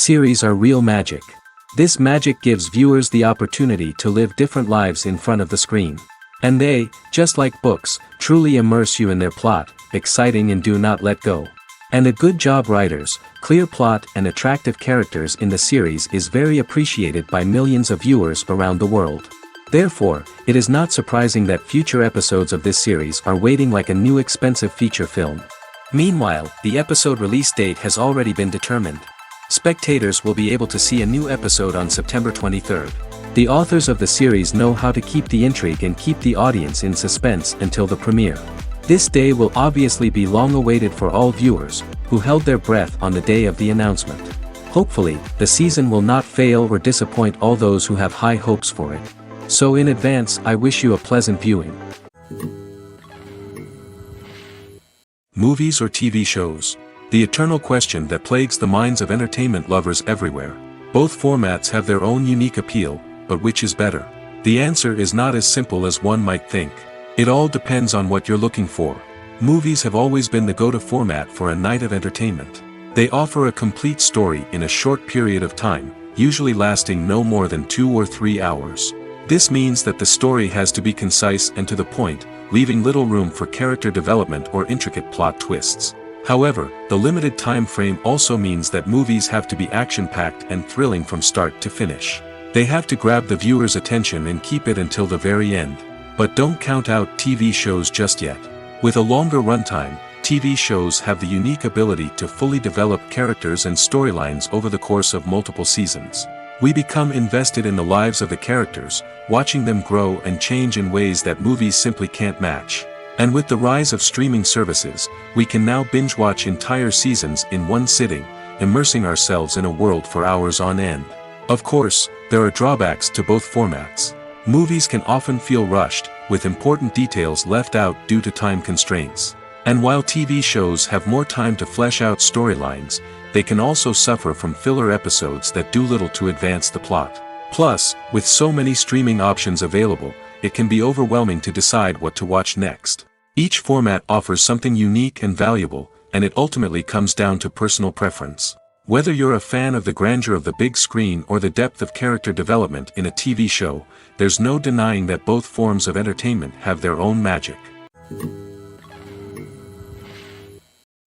series are real magic. This magic gives viewers the opportunity to live different lives in front of the screen. And they, just like books, truly immerse you in their plot, exciting and do not let go. And a good job writers, clear plot and attractive characters in the series is very appreciated by millions of viewers around the world. Therefore, it is not surprising that future episodes of this series are waiting like a new expensive feature film. Meanwhile, the episode release date has already been determined. Spectators will be able to see a new episode on September 23rd. The authors of the series know how to keep the intrigue and keep the audience in suspense until the premiere. This day will obviously be long awaited for all viewers, who held their breath on the day of the announcement. Hopefully, the season will not fail or disappoint all those who have high hopes for it. So in advance, I wish you a pleasant viewing. Movies or TV shows? The eternal question that plagues the minds of entertainment lovers everywhere. Both formats have their own unique appeal, but which is better? The answer is not as simple as one might think. It all depends on what you're looking for. Movies have always been the go-to format for a night of entertainment. They offer a complete story in a short period of time, usually lasting no more than 2 or 3 hours. This means that the story has to be concise and to the point, leaving little room for character development or intricate plot twists. However, the limited time frame also means that movies have to be action-packed and thrilling from start to finish. They have to grab the viewer's attention and keep it until the very end. But don't count out TV shows just yet. With a longer runtime, TV shows have the unique ability to fully develop characters and storylines over the course of multiple seasons. We become invested in the lives of the characters, watching them grow and change in ways that movies simply can't match. And with the rise of streaming services, we can now binge-watch entire seasons in one sitting, immersing ourselves in a world for hours on end. Of course, there are drawbacks to both formats. Movies can often feel rushed, with important details left out due to time constraints. And while TV shows have more time to flesh out storylines, they can also suffer from filler episodes that do little to advance the plot. Plus, with so many streaming options available, it can be overwhelming to decide what to watch next. Each format offers something unique and valuable, and it ultimately comes down to personal preference. Whether you're a fan of the grandeur of the big screen or the depth of character development in a TV show, there's no denying that both forms of entertainment have their own magic.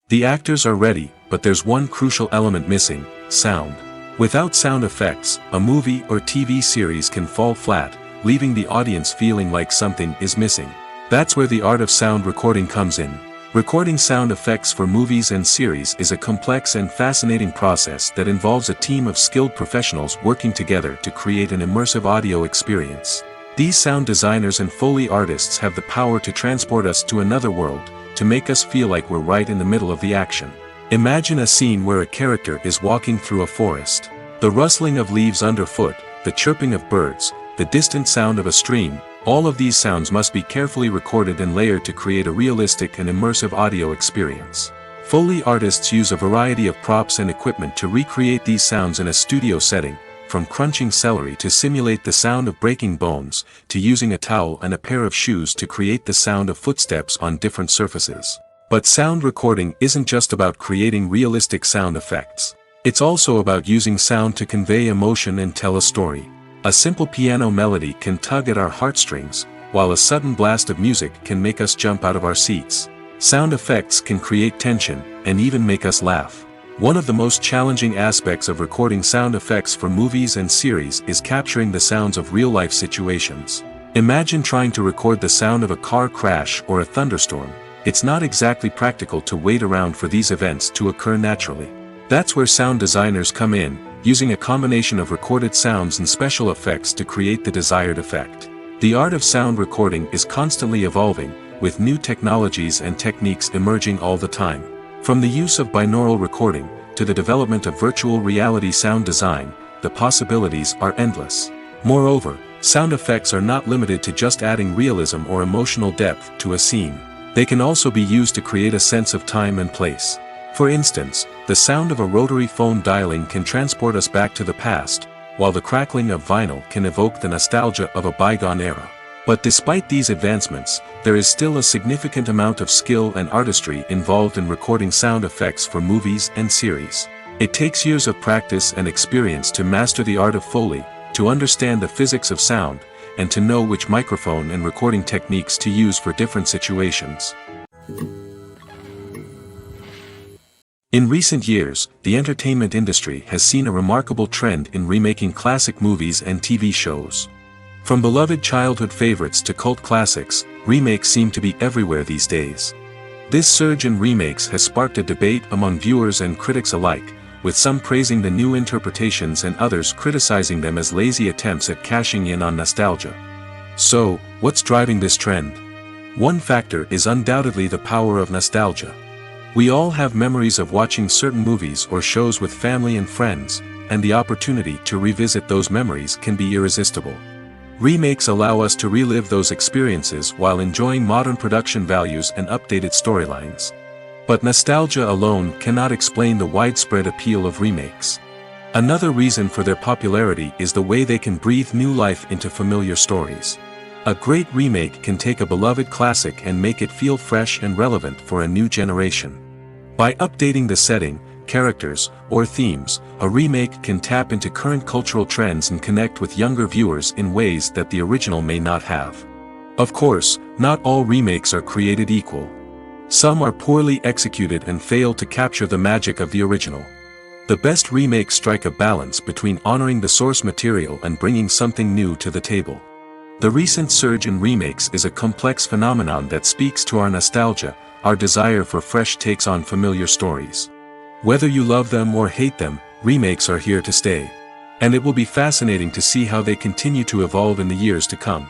The actors are ready, but there's one crucial element missing: sound. Without sound effects, a movie or TV series can fall flat, leaving the audience feeling like something is missing. That's where the art of sound recording comes in. Recording sound effects for movies and series is a complex and fascinating process that involves a team of skilled professionals working together to create an immersive audio experience. These sound designers and Foley artists have the power to transport us to another world, to make us feel like we're right in the middle of the action. Imagine a scene where a character is walking through a forest. The rustling of leaves underfoot, the chirping of birds, the distant sound of a stream, all of these sounds must be carefully recorded and layered to create a realistic and immersive audio experience. Foley artists use a variety of props and equipment to recreate these sounds in a studio setting, from crunching celery to simulate the sound of breaking bones, to using a towel and a pair of shoes to create the sound of footsteps on different surfaces. But sound recording isn't just about creating realistic sound effects. It's also about using sound to convey emotion and tell a story. A simple piano melody can tug at our heartstrings, while a sudden blast of music can make us jump out of our seats. Sound effects can create tension, and even make us laugh. One of the most challenging aspects of recording sound effects for movies and series is capturing the sounds of real-life situations. Imagine trying to record the sound of a car crash or a thunderstorm. It's not exactly practical to wait around for these events to occur naturally. That's where sound designers come in, using a combination of recorded sounds and special effects to create the desired effect. The art of sound recording is constantly evolving, with new technologies and techniques emerging all the time. From the use of binaural recording, to the development of virtual reality sound design, the possibilities are endless. Moreover, sound effects are not limited to just adding realism or emotional depth to a scene. They can also be used to create a sense of time and place. For instance, the sound of a rotary phone dialing can transport us back to the past, while the crackling of vinyl can evoke the nostalgia of a bygone era. But despite these advancements, there is still a significant amount of skill and artistry involved in recording sound effects for movies and series. It takes years of practice and experience to master the art of Foley, to understand the physics of sound, and to know which microphone and recording techniques to use for different situations. In recent years, the entertainment industry has seen a remarkable trend in remaking classic movies and TV shows. From beloved childhood favorites to cult classics, remakes seem to be everywhere these days. This surge in remakes has sparked a debate among viewers and critics alike, with some praising the new interpretations and others criticizing them as lazy attempts at cashing in on nostalgia. So, what's driving this trend? One factor is undoubtedly the power of nostalgia. We all have memories of watching certain movies or shows with family and friends, and the opportunity to revisit those memories can be irresistible. Remakes allow us to relive those experiences while enjoying modern production values and updated storylines. But nostalgia alone cannot explain the widespread appeal of remakes. Another reason for their popularity is the way they can breathe new life into familiar stories. A great remake can take a beloved classic and make it feel fresh and relevant for a new generation. By updating the setting, characters, or themes, a remake can tap into current cultural trends and connect with younger viewers in ways that the original may not have. Of course, not all remakes are created equal. Some are poorly executed and fail to capture the magic of the original. The best remakes strike a balance between honoring the source material and bringing something new to the table. The recent surge in remakes is a complex phenomenon that speaks to our nostalgia, our desire for fresh takes on familiar stories. Whether you love them or hate them, remakes are here to stay. And it will be fascinating to see how they continue to evolve in the years to come.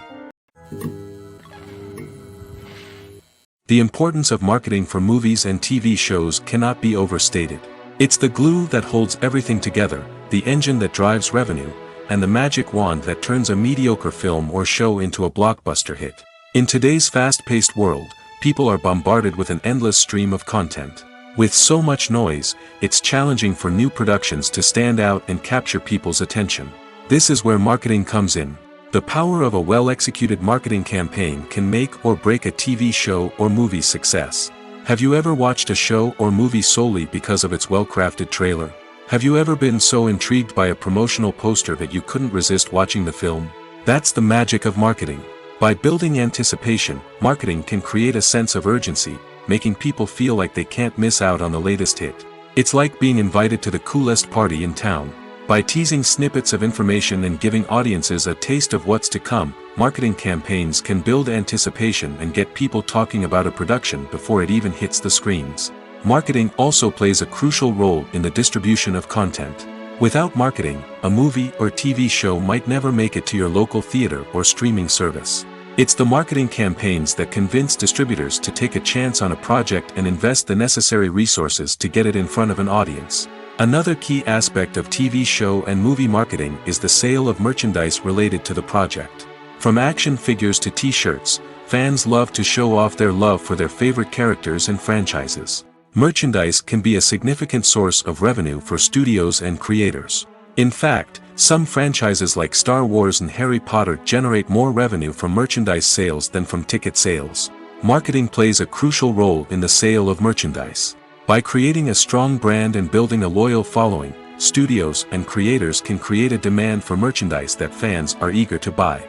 The importance of marketing for movies and TV shows cannot be overstated. It's the glue that holds everything together, the engine that drives revenue, and the magic wand that turns a mediocre film or show into a blockbuster hit. In today's fast-paced world, people are bombarded with an endless stream of content. With so much noise, it's challenging for new productions to stand out and capture people's attention. This is where marketing comes in. The power of a well-executed marketing campaign can make or break a TV show or movie's success. Have you ever watched a show or movie solely because of its well-crafted trailer? Have you ever been so intrigued by a promotional poster that you couldn't resist watching the film? That's the magic of marketing. By building anticipation, marketing can create a sense of urgency, making people feel like they can't miss out on the latest hit. It's like being invited to the coolest party in town. By teasing snippets of information and giving audiences a taste of what's to come, marketing campaigns can build anticipation and get people talking about a production before it even hits the screens. Marketing also plays a crucial role in the distribution of content. Without marketing, a movie or TV show might never make it to your local theater or streaming service. It's the marketing campaigns that convince distributors to take a chance on a project and invest the necessary resources to get it in front of an audience. Another key aspect of TV show and movie marketing is the sale of merchandise related to the project. From action figures to t-shirts, fans love to show off their love for their favorite characters and franchises. Merchandise can be a significant source of revenue for studios and creators. In fact, some franchises like Star Wars and Harry Potter generate more revenue from merchandise sales than from ticket sales. Marketing plays a crucial role in the sale of merchandise. By creating a strong brand and building a loyal following, studios and creators can create a demand for merchandise that fans are eager to buy.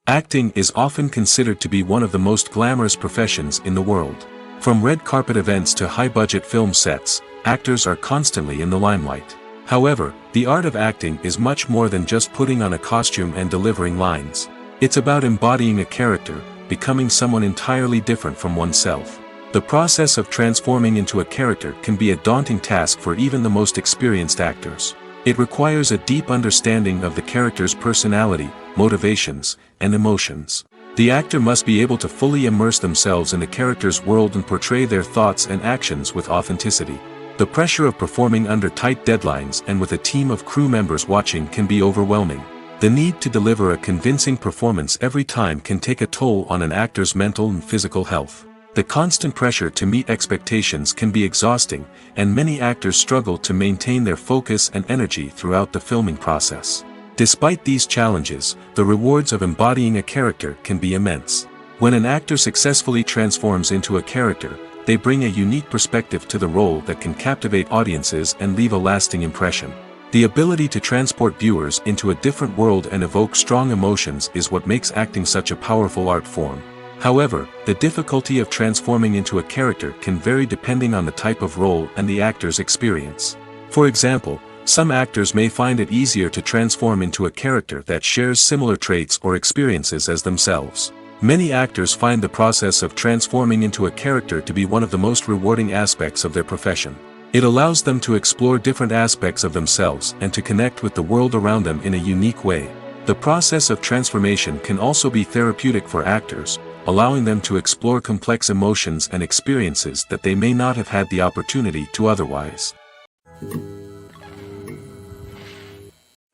Acting is often considered to be one of the most glamorous professions in the world. From red carpet events to high-budget film sets, actors are constantly in the limelight. However, the art of acting is much more than just putting on a costume and delivering lines. It's about embodying a character, becoming someone entirely different from oneself. The process of transforming into a character can be a daunting task for even the most experienced actors. It requires a deep understanding of the character's personality, motivations, and emotions. The actor must be able to fully immerse themselves in the character's world and portray their thoughts and actions with authenticity. The pressure of performing under tight deadlines and with a team of crew members watching can be overwhelming. The need to deliver a convincing performance every time can take a toll on an actor's mental and physical health. The constant pressure to meet expectations can be exhausting, and many actors struggle to maintain their focus and energy throughout the filming process. Despite these challenges, the rewards of embodying a character can be immense. When an actor successfully transforms into a character, they bring a unique perspective to the role that can captivate audiences and leave a lasting impression. The ability to transport viewers into a different world and evoke strong emotions is what makes acting such a powerful art form. However, the difficulty of transforming into a character can vary depending on the type of role and the actor's experience. For example, some actors may find it easier to transform into a character that shares similar traits or experiences as themselves. Many actors find the process of transforming into a character to be one of the most rewarding aspects of their profession. It allows them to explore different aspects of themselves and to connect with the world around them in a unique way. The process of transformation can also be therapeutic for actors, allowing them to explore complex emotions and experiences that they may not have had the opportunity to otherwise.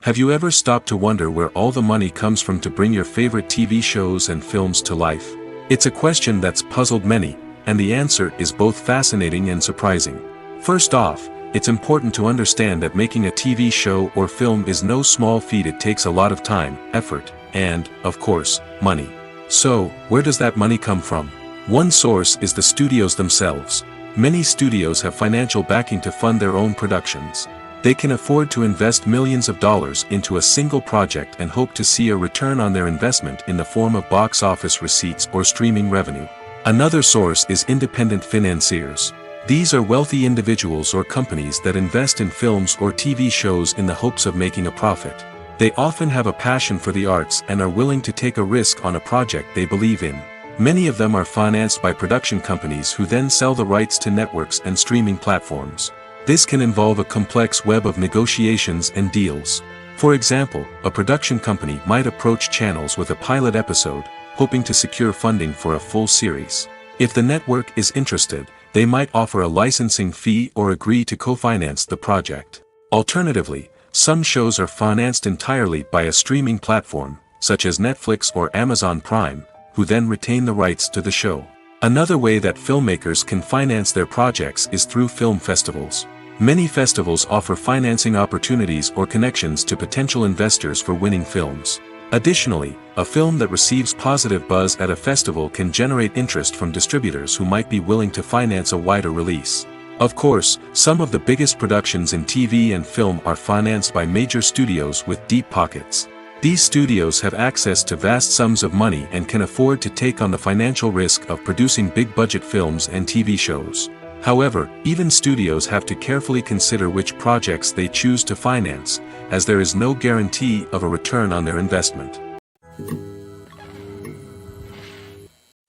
Have you ever stopped to wonder where all the money comes from to bring your favorite TV shows and films to life? It's a question that's puzzled many, and the answer is both fascinating and surprising. First off, it's important to understand that making a TV show or film is no small feat. It takes a lot of time, effort, and, of course, money. So, where does that money come from? One source is the studios themselves. Many studios have financial backing to fund their own productions. They can afford to invest millions of dollars into a single project and hope to see a return on their investment in the form of box office receipts or streaming revenue. Another source is independent financiers. These are wealthy individuals or companies that invest in films or TV shows in the hopes of making a profit. They often have a passion for the arts and are willing to take a risk on a project they believe in. Many of them are financed by production companies who then sell the rights to networks and streaming platforms. This can involve a complex web of negotiations and deals. For example, a production company might approach channels with a pilot episode, hoping to secure funding for a full series. If the network is interested, they might offer a licensing fee or agree to co-finance the project. Alternatively, some shows are financed entirely by a streaming platform, such as Netflix or Amazon Prime, who then retain the rights to the show. Another way that filmmakers can finance their projects is through film festivals. Many festivals offer financing opportunities or connections to potential investors for winning films. Additionally, a film that receives positive buzz at a festival can generate interest from distributors who might be willing to finance a wider release. Of course, some of the biggest productions in TV and film are financed by major studios with deep pockets. These studios have access to vast sums of money and can afford to take on the financial risk of producing big-budget films and TV shows. However, even studios have to carefully consider which projects they choose to finance, as there is no guarantee of a return on their investment.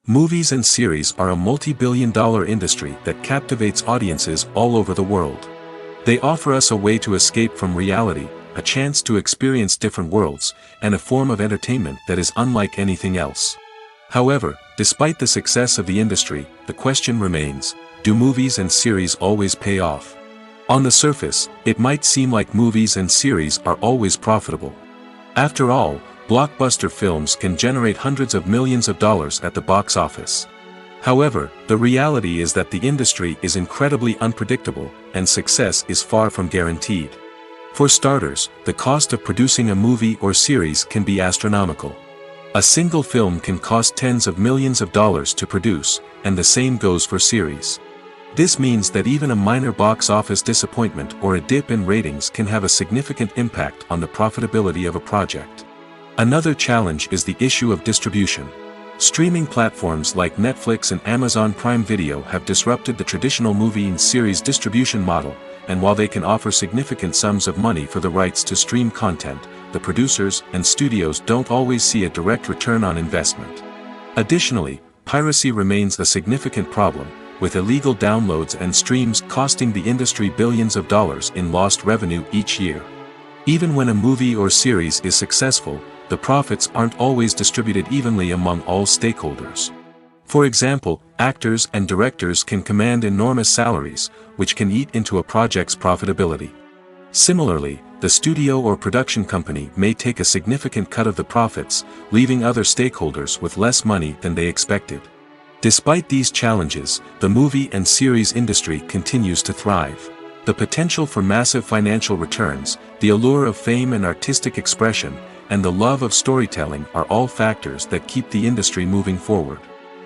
Movies and series are a multi-billion-dollar industry that captivates audiences all over the world. They offer us a way to escape from reality, a chance to experience different worlds, and a form of entertainment that is unlike anything else. However, despite the success of the industry, the question remains, do movies and series always pay off? On the surface, it might seem like movies and series are always profitable. After all, blockbuster films can generate hundreds of millions of dollars at the box office. However, the reality is that the industry is incredibly unpredictable, and success is far from guaranteed. For starters, the cost of producing a movie or series can be astronomical. A single film can cost tens of millions of dollars to produce, and the same goes for series. This means that even a minor box office disappointment or a dip in ratings can have a significant impact on the profitability of a project. Another challenge is the issue of distribution. Streaming platforms like Netflix and Amazon Prime Video have disrupted the traditional movie and series distribution model, and while they can offer significant sums of money for the rights to stream content, the producers and studios don't always see a direct return on investment. Additionally, piracy remains a significant problem, with illegal downloads and streams costing the industry billions of dollars in lost revenue each year. Even when a movie or series is successful, the profits aren't always distributed evenly among all stakeholders. For example, actors and directors can command enormous salaries, which can eat into a project's profitability. Similarly, the studio or production company may take a significant cut of the profits, leaving other stakeholders with less money than they expected. Despite these challenges, the movie and series industry continues to thrive. The potential for massive financial returns, the allure of fame and artistic expression, and the love of storytelling are all factors that keep the industry moving forward.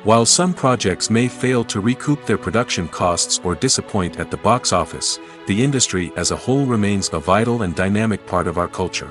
While some projects may fail to recoup their production costs or disappoint at the box office, the industry as a whole remains a vital and dynamic part of our culture.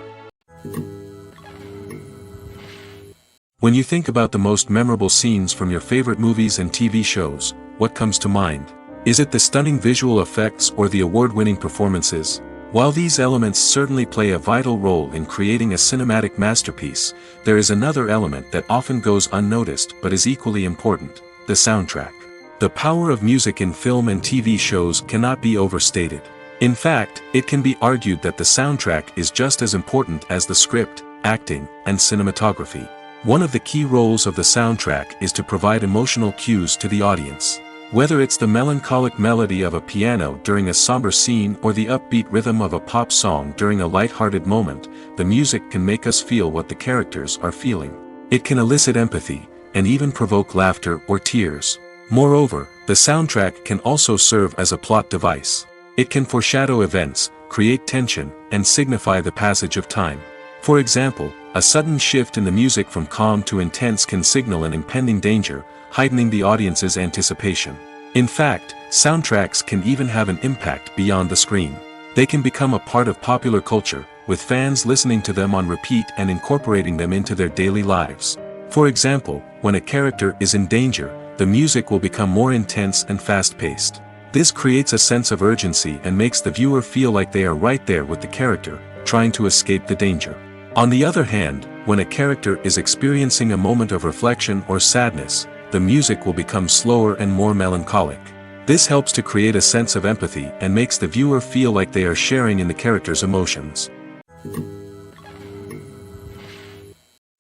When you think about the most memorable scenes from your favorite movies and TV shows, what comes to mind? Is it the stunning visual effects or the award-winning performances? While these elements certainly play a vital role in creating a cinematic masterpiece, there is another element that often goes unnoticed but is equally important: the soundtrack. The power of music in film and TV shows cannot be overstated. In fact, it can be argued that the soundtrack is just as important as the script, acting, and cinematography. One of the key roles of the soundtrack is to provide emotional cues to the audience. Whether it's the melancholic melody of a piano during a somber scene or the upbeat rhythm of a pop song during a light-hearted moment, the music can make us feel what the characters are feeling. It can elicit empathy, and even provoke laughter or tears. Moreover, the soundtrack can also serve as a plot device. It can foreshadow events, create tension, and signify the passage of time. For example, a sudden shift in the music from calm to intense can signal an impending danger, heightening the audience's anticipation. In fact, soundtracks can even have an impact beyond the screen. They can become a part of popular culture, with fans listening to them on repeat and incorporating them into their daily lives. For example, when a character is in danger, the music will become more intense and fast-paced. This creates a sense of urgency and makes the viewer feel like they are right there with the character, trying to escape the danger. On the other hand, when a character is experiencing a moment of reflection or sadness, the music will become slower and more melancholic. This helps to create a sense of empathy and makes the viewer feel like they are sharing in the character's emotions.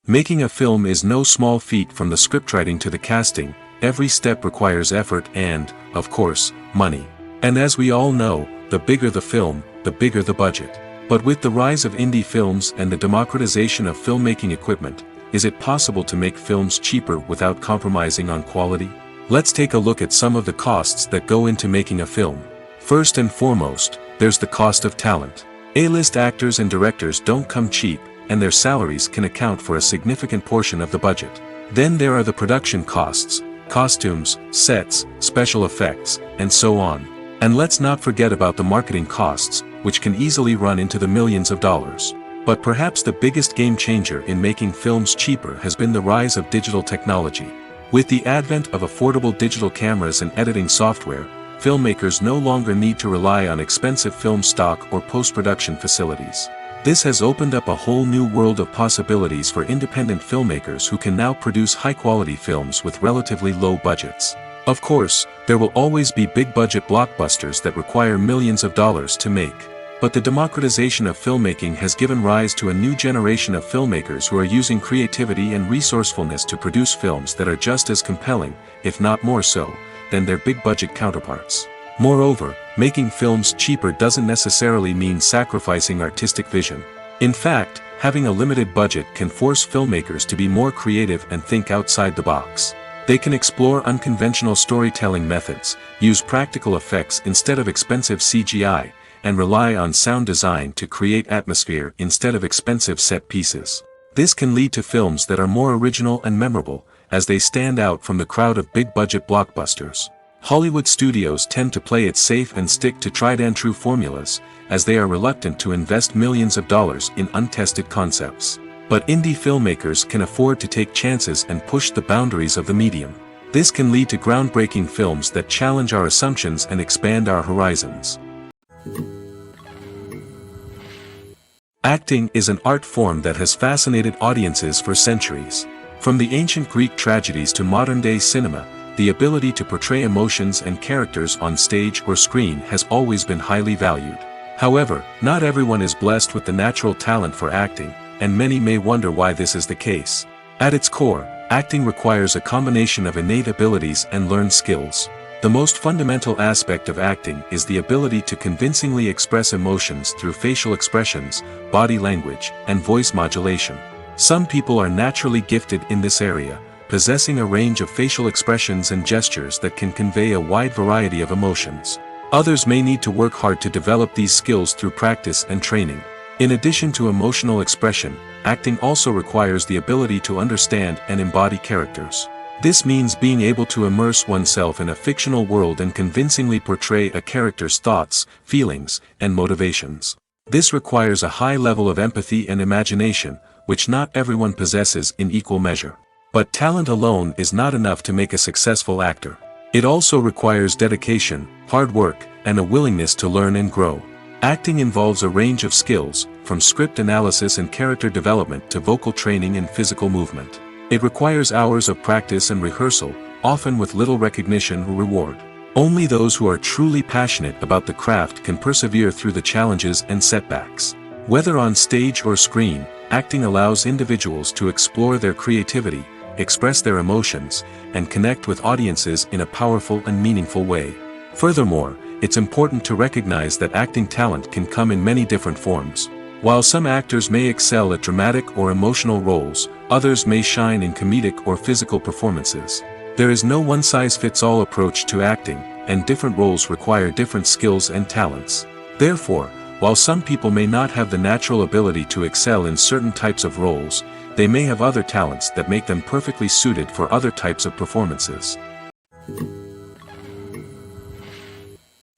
Making a film is no small feat. From the scriptwriting to the casting, every step requires effort and, of course, money. And as we all know, the bigger the film, the bigger the budget. But with the rise of indie films and the democratization of filmmaking equipment, is it possible to make films cheaper without compromising on quality? Let's take a look at some of the costs that go into making a film. First and foremost, there's the cost of talent. A-list actors and directors don't come cheap, and their salaries can account for a significant portion of the budget. Then there are the production costs: costumes, sets, special effects, and so on. And let's not forget about the marketing costs, which can easily run into the millions of dollars. But perhaps the biggest game changer in making films cheaper has been the rise of digital technology. With the advent of affordable digital cameras and editing software, filmmakers no longer need to rely on expensive film stock or post-production facilities. This has opened up a whole new world of possibilities for independent filmmakers who can now produce high-quality films with relatively low budgets. Of course, there will always be big-budget blockbusters that require millions of dollars to make. But the democratization of filmmaking has given rise to a new generation of filmmakers who are using creativity and resourcefulness to produce films that are just as compelling, if not more so, than their big-budget counterparts. Moreover, making films cheaper doesn't necessarily mean sacrificing artistic vision. In fact, having a limited budget can force filmmakers to be more creative and think outside the box. They can explore unconventional storytelling methods, use practical effects instead of expensive CGI, and rely on sound design to create atmosphere instead of expensive set pieces. This can lead to films that are more original and memorable, as they stand out from the crowd of big-budget blockbusters. Hollywood studios tend to play it safe and stick to tried-and-true formulas, as they are reluctant to invest millions of dollars in untested concepts. But indie filmmakers can afford to take chances and push the boundaries of the medium. This can lead to groundbreaking films that challenge our assumptions and expand our horizons. Acting is an art form that has fascinated audiences for centuries. From the ancient Greek tragedies to modern-day cinema, the ability to portray emotions and characters on stage or screen has always been highly valued. However, not everyone is blessed with the natural talent for acting, and many may wonder why this is the case. At its core, acting requires a combination of innate abilities and learned skills. The most fundamental aspect of acting is the ability to convincingly express emotions through facial expressions, body language, and voice modulation. Some people are naturally gifted in this area, possessing a range of facial expressions and gestures that can convey a wide variety of emotions. Others may need to work hard to develop these skills through practice and training. In addition to emotional expression, acting also requires the ability to understand and embody characters. This means being able to immerse oneself in a fictional world and convincingly portray a character's thoughts, feelings, and motivations. This requires a high level of empathy and imagination, which not everyone possesses in equal measure. But talent alone is not enough to make a successful actor. It also requires dedication, hard work, and a willingness to learn and grow. Acting involves a range of skills, from script analysis and character development to vocal training and physical movement. It requires hours of practice and rehearsal, often with little recognition or reward. Only those who are truly passionate about the craft can persevere through the challenges and setbacks. Whether on stage or screen, acting allows individuals to explore their creativity, express their emotions, and connect with audiences in a powerful and meaningful way. Furthermore, it's important to recognize that acting talent can come in many different forms. While some actors may excel at dramatic or emotional roles, others may shine in comedic or physical performances. There is no one-size-fits-all approach to acting, and different roles require different skills and talents. Therefore, while some people may not have the natural ability to excel in certain types of roles, they may have other talents that make them perfectly suited for other types of performances.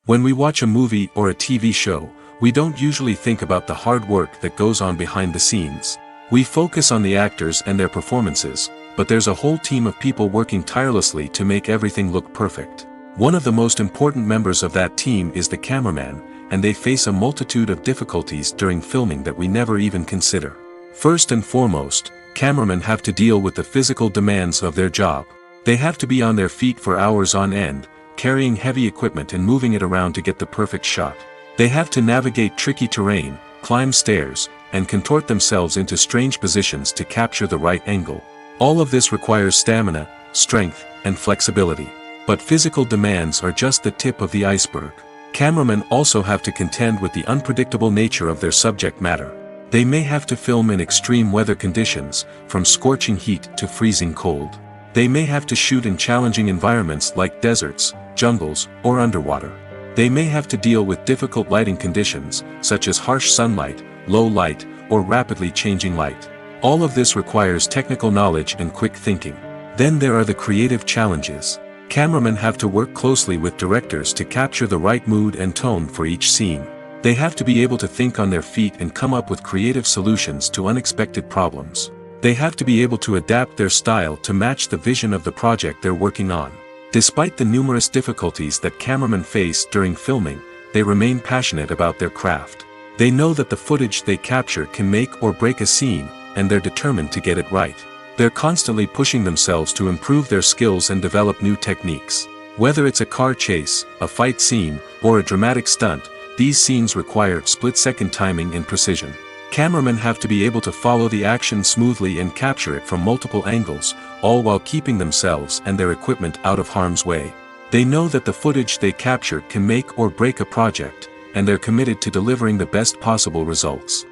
When we watch a movie or a TV show, we don't usually think about the hard work that goes on behind the scenes. We focus on the actors and their performances, but there's a whole team of people working tirelessly to make everything look perfect. One of the most important members of that team is the cameraman, and they face a multitude of difficulties during filming that we never even consider. First and foremost, cameramen have to deal with the physical demands of their job. They have to be on their feet for hours on end, carrying heavy equipment and moving it around to get the perfect shot. They have to navigate tricky terrain, climb stairs, and contort themselves into strange positions to capture the right angle. All of this requires stamina, strength, and flexibility. But physical demands are just the tip of the iceberg. Cameramen also have to contend with the unpredictable nature of their subject matter. They may have to film in extreme weather conditions, from scorching heat to freezing cold. They may have to shoot in challenging environments like deserts, jungles, or underwater. They may have to deal with difficult lighting conditions, such as harsh sunlight, low light, or rapidly changing light. All of this requires technical knowledge and quick thinking. Then there are the creative challenges. Cameramen have to work closely with directors to capture the right mood and tone for each scene. They have to be able to think on their feet and come up with creative solutions to unexpected problems. They have to be able to adapt their style to match the vision of the project they're working on. Despite the numerous difficulties that cameramen face during filming, they remain passionate about their craft. They know that the footage they capture can make or break a scene, and they're determined to get it right. They're constantly pushing themselves to improve their skills and develop new techniques. Whether it's a car chase, a fight scene, or a dramatic stunt, these scenes require split-second timing and precision. Cameramen have to be able to follow the action smoothly and capture it from multiple angles, all while keeping themselves and their equipment out of harm's way. They know that the footage they capture can make or break a project, and they're committed to delivering the best possible results.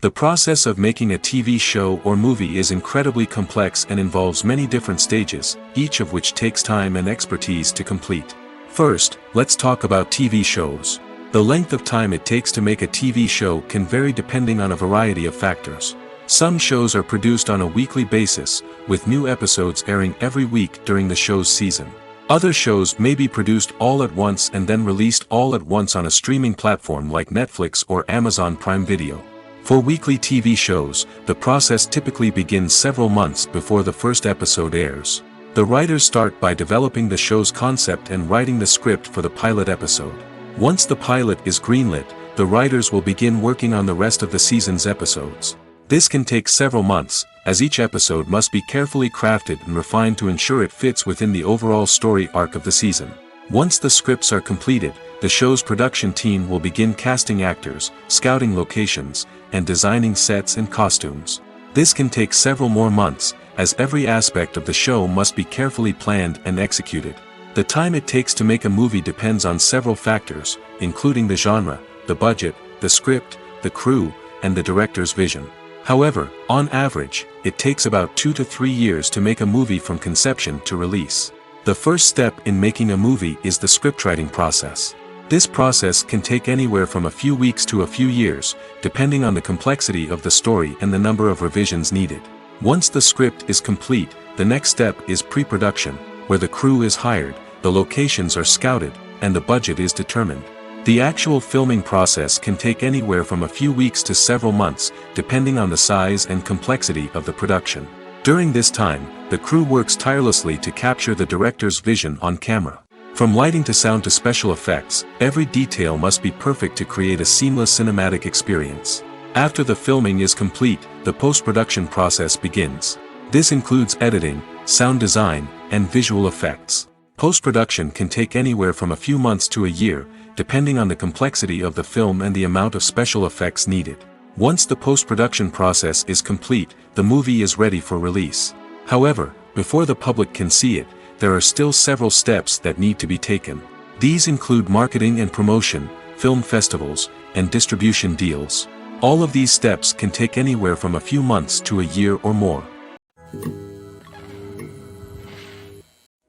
The process of making a TV show or movie is incredibly complex and involves many different stages, each of which takes time and expertise to complete. First, let's talk about TV shows. The length of time it takes to make a TV show can vary depending on a variety of factors. Some shows are produced on a weekly basis, with new episodes airing every week during the show's season. Other shows may be produced all at once and then released all at once on a streaming platform like Netflix or Amazon Prime Video. For weekly TV shows, the process typically begins several months before the first episode airs. The writers start by developing the show's concept and writing the script for the pilot episode. Once the pilot is greenlit, the writers will begin working on the rest of the season's episodes. This can take several months, as each episode must be carefully crafted and refined to ensure it fits within the overall story arc of the season. Once the scripts are completed, the show's production team will begin casting actors, scouting locations, and designing sets and costumes. This can take several more months, as every aspect of the show must be carefully planned and executed. The time it takes to make a movie depends on several factors, including the genre, the budget, the script, the crew, and the director's vision. However, on average, it takes about 2 to 3 years to make a movie from conception to release. The first step in making a movie is the scriptwriting process. This process can take anywhere from a few weeks to a few years, depending on the complexity of the story and the number of revisions needed. Once the script is complete, the next step is pre-production, where the crew is hired, the locations are scouted, and the budget is determined. The actual filming process can take anywhere from a few weeks to several months, depending on the size and complexity of the production. During this time, the crew works tirelessly to capture the director's vision on camera. From lighting to sound to special effects, every detail must be perfect to create a seamless cinematic experience. After the filming is complete, the post-production process begins. This includes editing, sound design, and visual effects. Post-production can take anywhere from a few months to a year, depending on the complexity of the film and the amount of special effects needed. Once the post-production process is complete, the movie is ready for release. However, before the public can see it, there are still several steps that need to be taken. These include marketing and promotion, film festivals, and distribution deals. All of these steps can take anywhere from a few months to a year or more.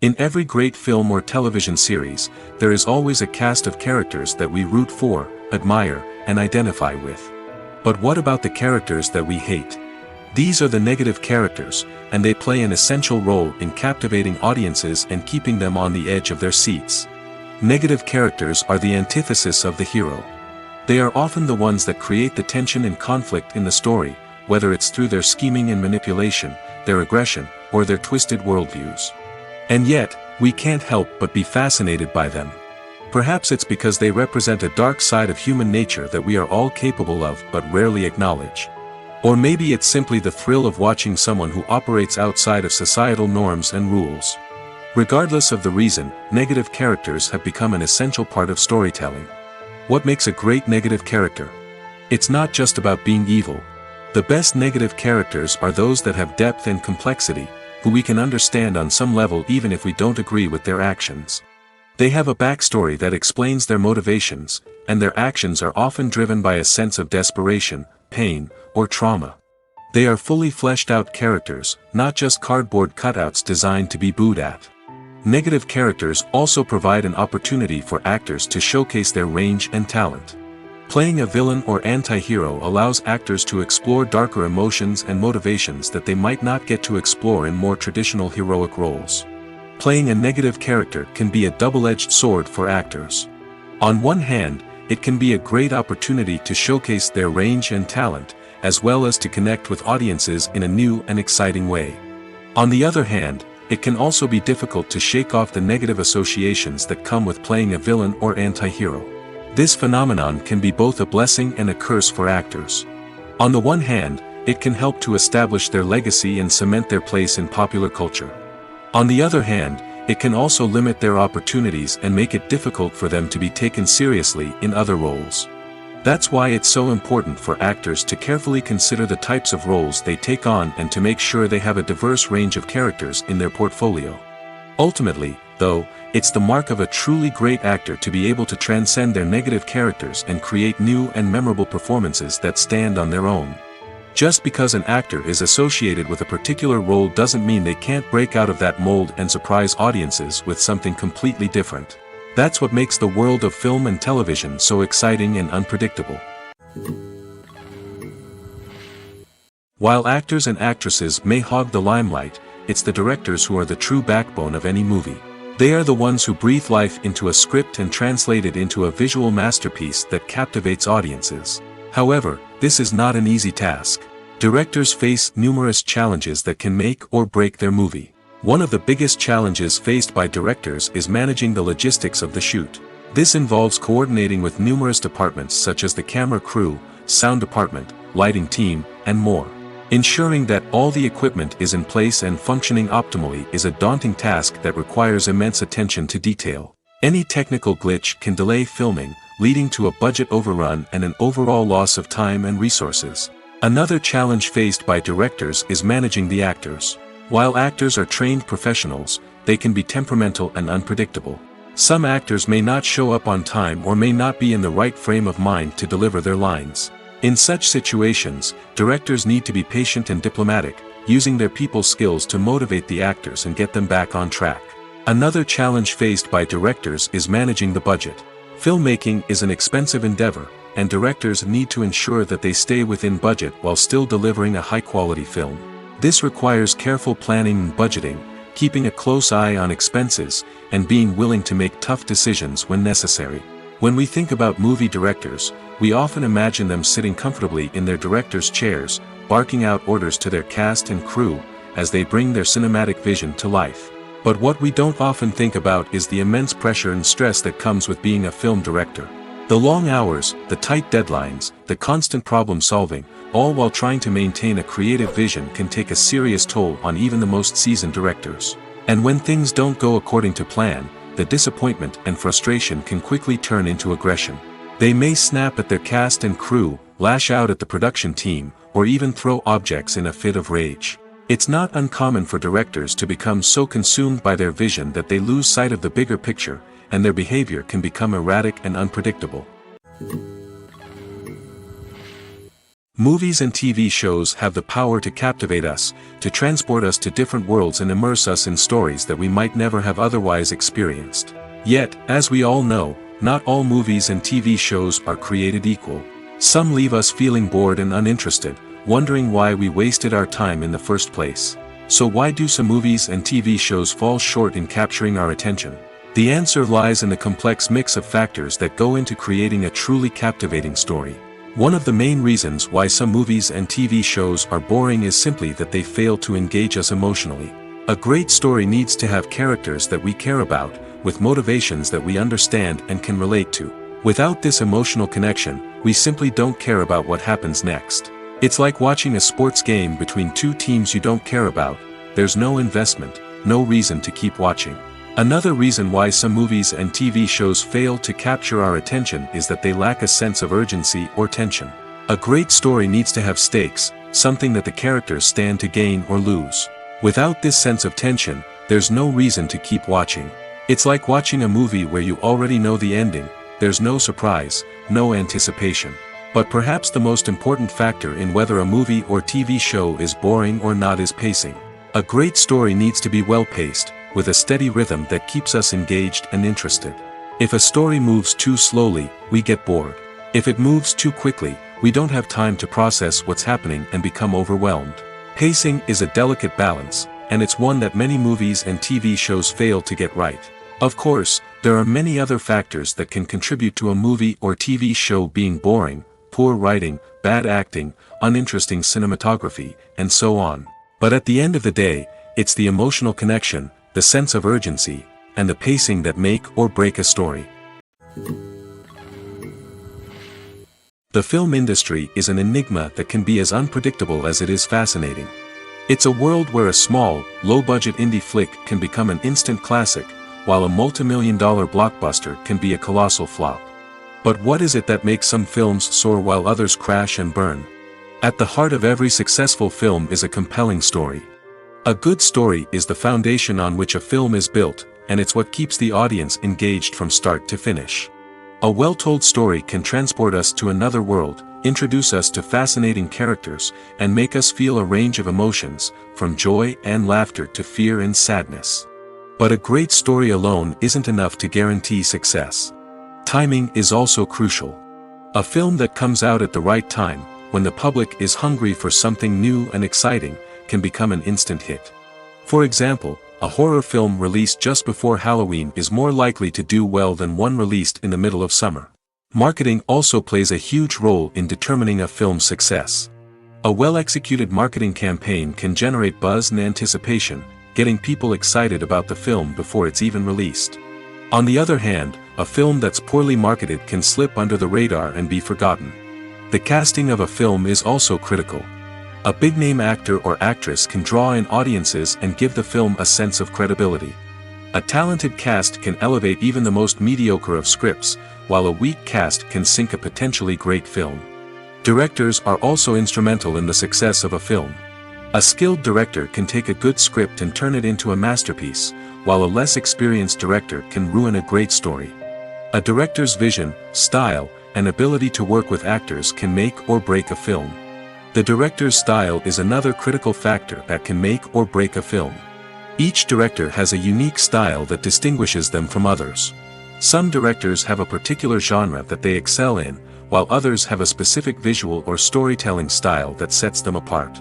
In every great film or television series, there is always a cast of characters that we root for, admire, and identify with. But what about the characters that we hate? These are the negative characters, and they play an essential role in captivating audiences and keeping them on the edge of their seats. Negative characters are the antithesis of the hero. They are often the ones that create the tension and conflict in the story, whether it's through their scheming and manipulation, their aggression, or their twisted worldviews. And yet, we can't help but be fascinated by them. Perhaps it's because they represent a dark side of human nature that we are all capable of but rarely acknowledge. Or maybe it's simply the thrill of watching someone who operates outside of societal norms and rules. Regardless of the reason, negative characters have become an essential part of storytelling. What makes a great negative character? It's not just about being evil. The best negative characters are those that have depth and complexity, who we can understand on some level even if we don't agree with their actions. They have a backstory that explains their motivations, and their actions are often driven by a sense of desperation, pain, or trauma. They are fully fleshed out characters, not just cardboard cutouts designed to be booed at. Negative characters also provide an opportunity for actors to showcase their range and talent. Playing a villain or anti-hero allows actors to explore darker emotions and motivations that they might not get to explore in more traditional heroic roles. Playing a negative character can be a double-edged sword for actors. On one hand, it can be a great opportunity to showcase their range and talent, as well as to connect with audiences in a new and exciting way. On the other hand, it can also be difficult to shake off the negative associations that come with playing a villain or anti-hero. This phenomenon can be both a blessing and a curse for actors. On the one hand, it can help to establish their legacy and cement their place in popular culture. On the other hand, it can also limit their opportunities and make it difficult for them to be taken seriously in other roles. That's why it's so important for actors to carefully consider the types of roles they take on and to make sure they have a diverse range of characters in their portfolio. Ultimately, though, it's the mark of a truly great actor to be able to transcend their negative characters and create new and memorable performances that stand on their own. Just because an actor is associated with a particular role doesn't mean they can't break out of that mold and surprise audiences with something completely different. That's what makes the world of film and television so exciting and unpredictable. While actors and actresses may hog the limelight, it's the directors who are the true backbone of any movie. They are the ones who breathe life into a script and translate it into a visual masterpiece that captivates audiences. However, this is not an easy task. Directors face numerous challenges that can make or break their movie. One of the biggest challenges faced by directors is managing the logistics of the shoot. This involves coordinating with numerous departments such as the camera crew, sound department, lighting team, and more. Ensuring that all the equipment is in place and functioning optimally is a daunting task that requires immense attention to detail. Any technical glitch can delay filming, leading to a budget overrun and an overall loss of time and resources. Another challenge faced by directors is managing the actors. While actors are trained professionals, they can be temperamental and unpredictable. Some actors may not show up on time or may not be in the right frame of mind to deliver their lines. In such situations, directors need to be patient and diplomatic, using their people skills to motivate the actors and get them back on track. Another challenge faced by directors is managing the budget. Filmmaking is an expensive endeavor, and directors need to ensure that they stay within budget while still delivering a high-quality film. This requires careful planning and budgeting, keeping a close eye on expenses, and being willing to make tough decisions when necessary. When we think about movie directors, we often imagine them sitting comfortably in their director's chairs, barking out orders to their cast and crew, as they bring their cinematic vision to life. But what we don't often think about is the immense pressure and stress that comes with being a film director. The long hours, the tight deadlines, the constant problem solving, all while trying to maintain a creative vision can take a serious toll on even the most seasoned directors. And when things don't go according to plan, the disappointment and frustration can quickly turn into aggression. They may snap at their cast and crew, lash out at the production team, or even throw objects in a fit of rage. It's not uncommon for directors to become so consumed by their vision that they lose sight of the bigger picture, and their behavior can become erratic and unpredictable. Movies and TV shows have the power to captivate us, to transport us to different worlds and immerse us in stories that we might never have otherwise experienced. Yet, as we all know, not all movies and TV shows are created equal. Some leave us feeling bored and uninterested, wondering why we wasted our time in the first place. So why do some movies and TV shows fall short in capturing our attention? The answer lies in the complex mix of factors that go into creating a truly captivating story. One of the main reasons why some movies and TV shows are boring is simply that they fail to engage us emotionally. A great story needs to have characters that we care about, with motivations that we understand and can relate to. Without this emotional connection, we simply don't care about what happens next. It's like watching a sports game between two teams you don't care about. There's no investment, no reason to keep watching. Another reason why some movies and TV shows fail to capture our attention is that they lack a sense of urgency or tension. A great story needs to have stakes, something that the characters stand to gain or lose. Without this sense of tension, there's no reason to keep watching. It's like watching a movie where you already know the ending. There's no surprise, no anticipation. But perhaps the most important factor in whether a movie or TV show is boring or not is pacing. A great story needs to be well-paced, with a steady rhythm that keeps us engaged and interested. If a story moves too slowly, we get bored. If it moves too quickly, we don't have time to process what's happening and become overwhelmed. Pacing is a delicate balance, and it's one that many movies and TV shows fail to get right. Of course, there are many other factors that can contribute to a movie or TV show being boring: poor writing, bad acting, uninteresting cinematography, and so on. But at the end of the day, it's the emotional connection, the sense of urgency, and the pacing that make or break a story. The film industry is an enigma that can be as unpredictable as it is fascinating. It's a world where a small, low-budget indie flick can become an instant classic, while a multi-million-dollar blockbuster can be a colossal flop. But what is it that makes some films soar while others crash and burn? At the heart of every successful film is a compelling story. A good story is the foundation on which a film is built, and it's what keeps the audience engaged from start to finish. A well-told story can transport us to another world, introduce us to fascinating characters, and make us feel a range of emotions, from joy and laughter to fear and sadness. But a great story alone isn't enough to guarantee success. Timing is also crucial. A film that comes out at the right time, when the public is hungry for something new and exciting, can become an instant hit. For example, a horror film released just before Halloween is more likely to do well than one released in the middle of summer. Marketing also plays a huge role in determining a film's success. A well-executed marketing campaign can generate buzz and anticipation, getting people excited about the film before it's even released. On the other hand, a film that's poorly marketed can slip under the radar and be forgotten. The casting of a film is also critical. A big-name actor or actress can draw in audiences and give the film a sense of credibility. A talented cast can elevate even the most mediocre of scripts, while a weak cast can sink a potentially great film. Directors are also instrumental in the success of a film. A skilled director can take a good script and turn it into a masterpiece, while a less experienced director can ruin a great story. A director's vision, style, and ability to work with actors can make or break a film. The director's style is another critical factor that can make or break a film. Each director has a unique style that distinguishes them from others. Some directors have a particular genre that they excel in, while others have a specific visual or storytelling style that sets them apart.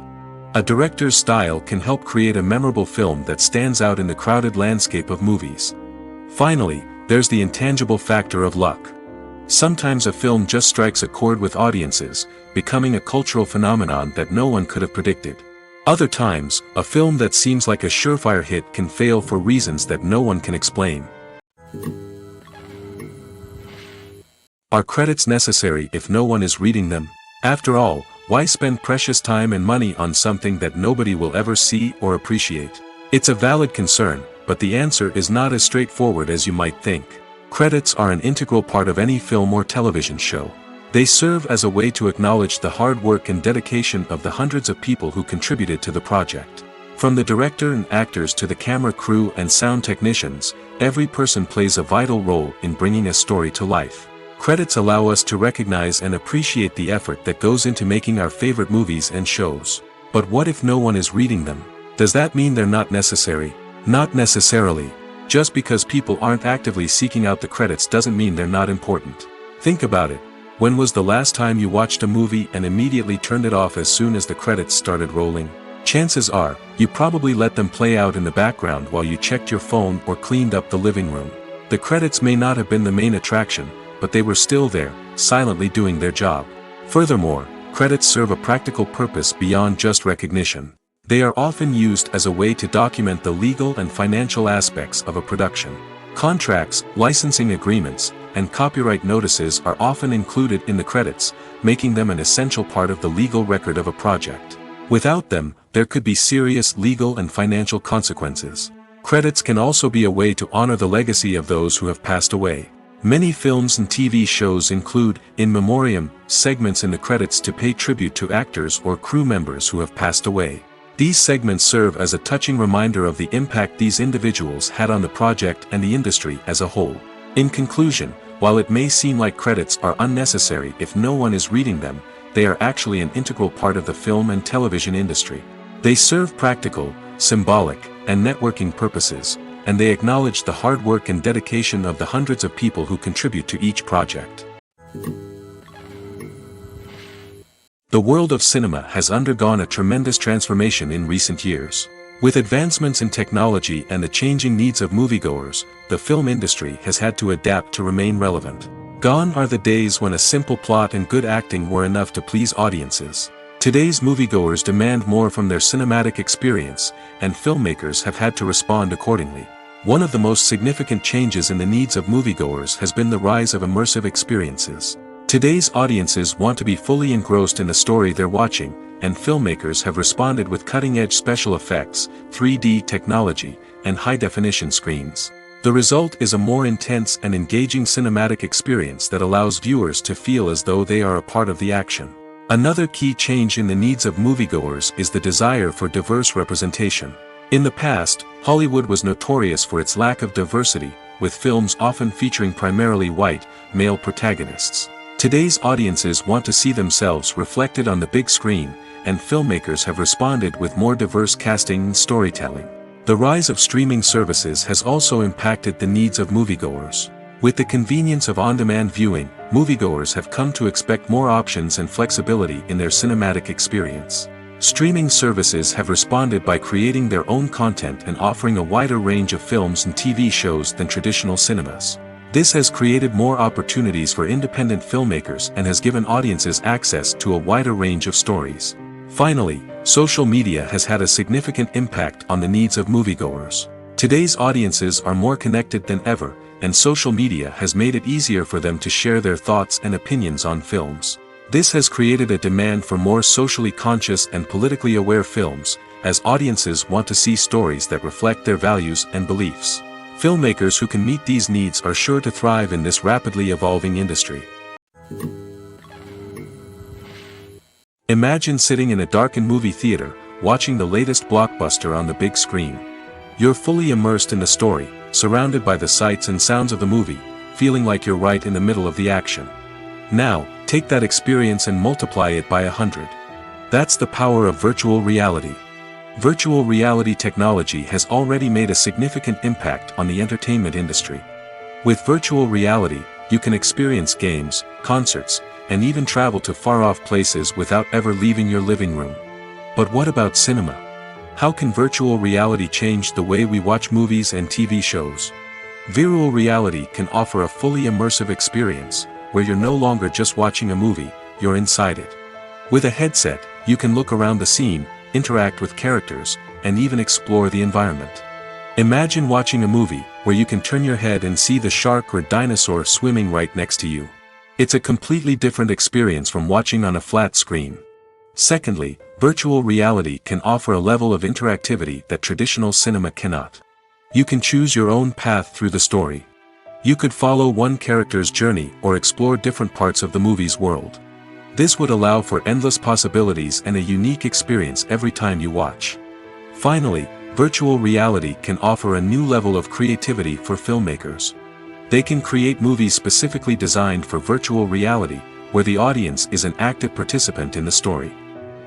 A director's style can help create a memorable film that stands out in the crowded landscape of movies. Finally, there's the intangible factor of luck. Sometimes a film just strikes a chord with audiences, becoming a cultural phenomenon that no one could have predicted. Other times, a film that seems like a surefire hit can fail for reasons that no one can explain. Are credits necessary if no one is reading them? After all, why spend precious time and money on something that nobody will ever see or appreciate? It's a valid concern, but the answer is not as straightforward as you might think. Credits are an integral part of any film or television show. They serve as a way to acknowledge the hard work and dedication of the hundreds of people who contributed to the project. From the director and actors to the camera crew and sound technicians, every person plays a vital role in bringing a story to life. Credits allow us to recognize and appreciate the effort that goes into making our favorite movies and shows. But what if no one is reading them? Does that mean they're not necessary? Not necessarily. Just because people aren't actively seeking out the credits doesn't mean they're not important. Think about it. When was the last time you watched a movie and immediately turned it off as soon as the credits started rolling? Chances are, you probably let them play out in the background while you checked your phone or cleaned up the living room. The credits may not have been the main attraction, but they were still there, silently doing their job. Furthermore, credits serve a practical purpose beyond just recognition. They are often used as a way to document the legal and financial aspects of a production. Contracts, licensing agreements, and copyright notices are often included in the credits, making them an essential part of the legal record of a project. Without them, there could be serious legal and financial consequences. Credits can also be a way to honor the legacy of those who have passed away. Many films and TV shows include, in memoriam, segments in the credits to pay tribute to actors or crew members who have passed away. These segments serve as a touching reminder of the impact these individuals had on the project and the industry as a whole. In conclusion, while it may seem like credits are unnecessary if no one is reading them, they are actually an integral part of the film and television industry. They serve practical, symbolic, and networking purposes, and they acknowledge the hard work and dedication of the hundreds of people who contribute to each project. The world of cinema has undergone a tremendous transformation in recent years. With advancements in technology and the changing needs of moviegoers, the film industry has had to adapt to remain relevant. Gone are the days when a simple plot and good acting were enough to please audiences. Today's moviegoers demand more from their cinematic experience, and filmmakers have had to respond accordingly. One of the most significant changes in the needs of moviegoers has been the rise of immersive experiences. Today's audiences want to be fully engrossed in the story they're watching, and filmmakers have responded with cutting-edge special effects, 3D technology, and high-definition screens. The result is a more intense and engaging cinematic experience that allows viewers to feel as though they are a part of the action. Another key change in the needs of moviegoers is the desire for diverse representation. In the past, Hollywood was notorious for its lack of diversity, with films often featuring primarily white, male protagonists. Today's audiences want to see themselves reflected on the big screen, and filmmakers have responded with more diverse casting and storytelling. The rise of streaming services has also impacted the needs of moviegoers. With the convenience of on-demand viewing, moviegoers have come to expect more options and flexibility in their cinematic experience. Streaming services have responded by creating their own content and offering a wider range of films and TV shows than traditional cinemas. This has created more opportunities for independent filmmakers and has given audiences access to a wider range of stories. Finally, social media has had a significant impact on the needs of moviegoers. Today's audiences are more connected than ever, and social media has made it easier for them to share their thoughts and opinions on films. This has created a demand for more socially conscious and politically aware films, as audiences want to see stories that reflect their values and beliefs. Filmmakers who can meet these needs are sure to thrive in this rapidly evolving industry. Imagine sitting in a darkened movie theater, watching the latest blockbuster on the big screen. You're fully immersed in the story, surrounded by the sights and sounds of the movie, feeling like you're right in the middle of the action. Now, take that experience and multiply it by 100. That's the power of virtual reality. Virtual reality technology has already made a significant impact on the entertainment industry. With virtual reality, you can experience games, concerts, and even travel to far-off places without ever leaving your living room. But what about cinema? How can virtual reality change the way we watch movies and TV shows? Virtual reality can offer a fully immersive experience, where you're no longer just watching a movie, you're inside it. With a headset, you can look around the scene, interact with characters, and even explore the environment. Imagine watching a movie, where you can turn your head and see the shark or dinosaur swimming right next to you. It's a completely different experience from watching on a flat screen. Secondly, virtual reality can offer a level of interactivity that traditional cinema cannot. You can choose your own path through the story. You could follow one character's journey or explore different parts of the movie's world. This would allow for endless possibilities and a unique experience every time you watch. Finally, virtual reality can offer a new level of creativity for filmmakers. They can create movies specifically designed for virtual reality, where the audience is an active participant in the story.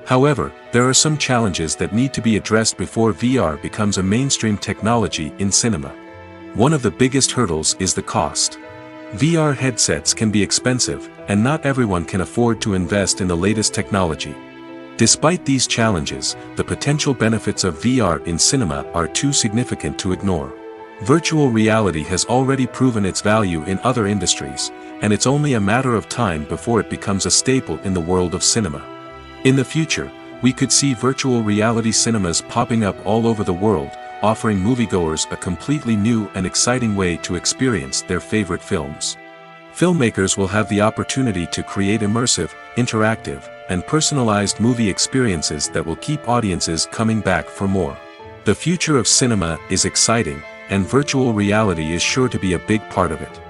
However, there are some challenges that need to be addressed before VR becomes a mainstream technology in cinema. One of the biggest hurdles is the cost. VR headsets can be expensive, and not everyone can afford to invest in the latest technology. Despite these challenges, the potential benefits of VR in cinema are too significant to ignore. Virtual reality has already proven its value in other industries, and it's only a matter of time before it becomes a staple in the world of cinema. In the future, we could see virtual reality cinemas popping up all over the world, offering moviegoers a completely new and exciting way to experience their favorite films. Filmmakers will have the opportunity to create immersive, interactive, and personalized movie experiences that will keep audiences coming back for more. The future of cinema is exciting, and virtual reality is sure to be a big part of it.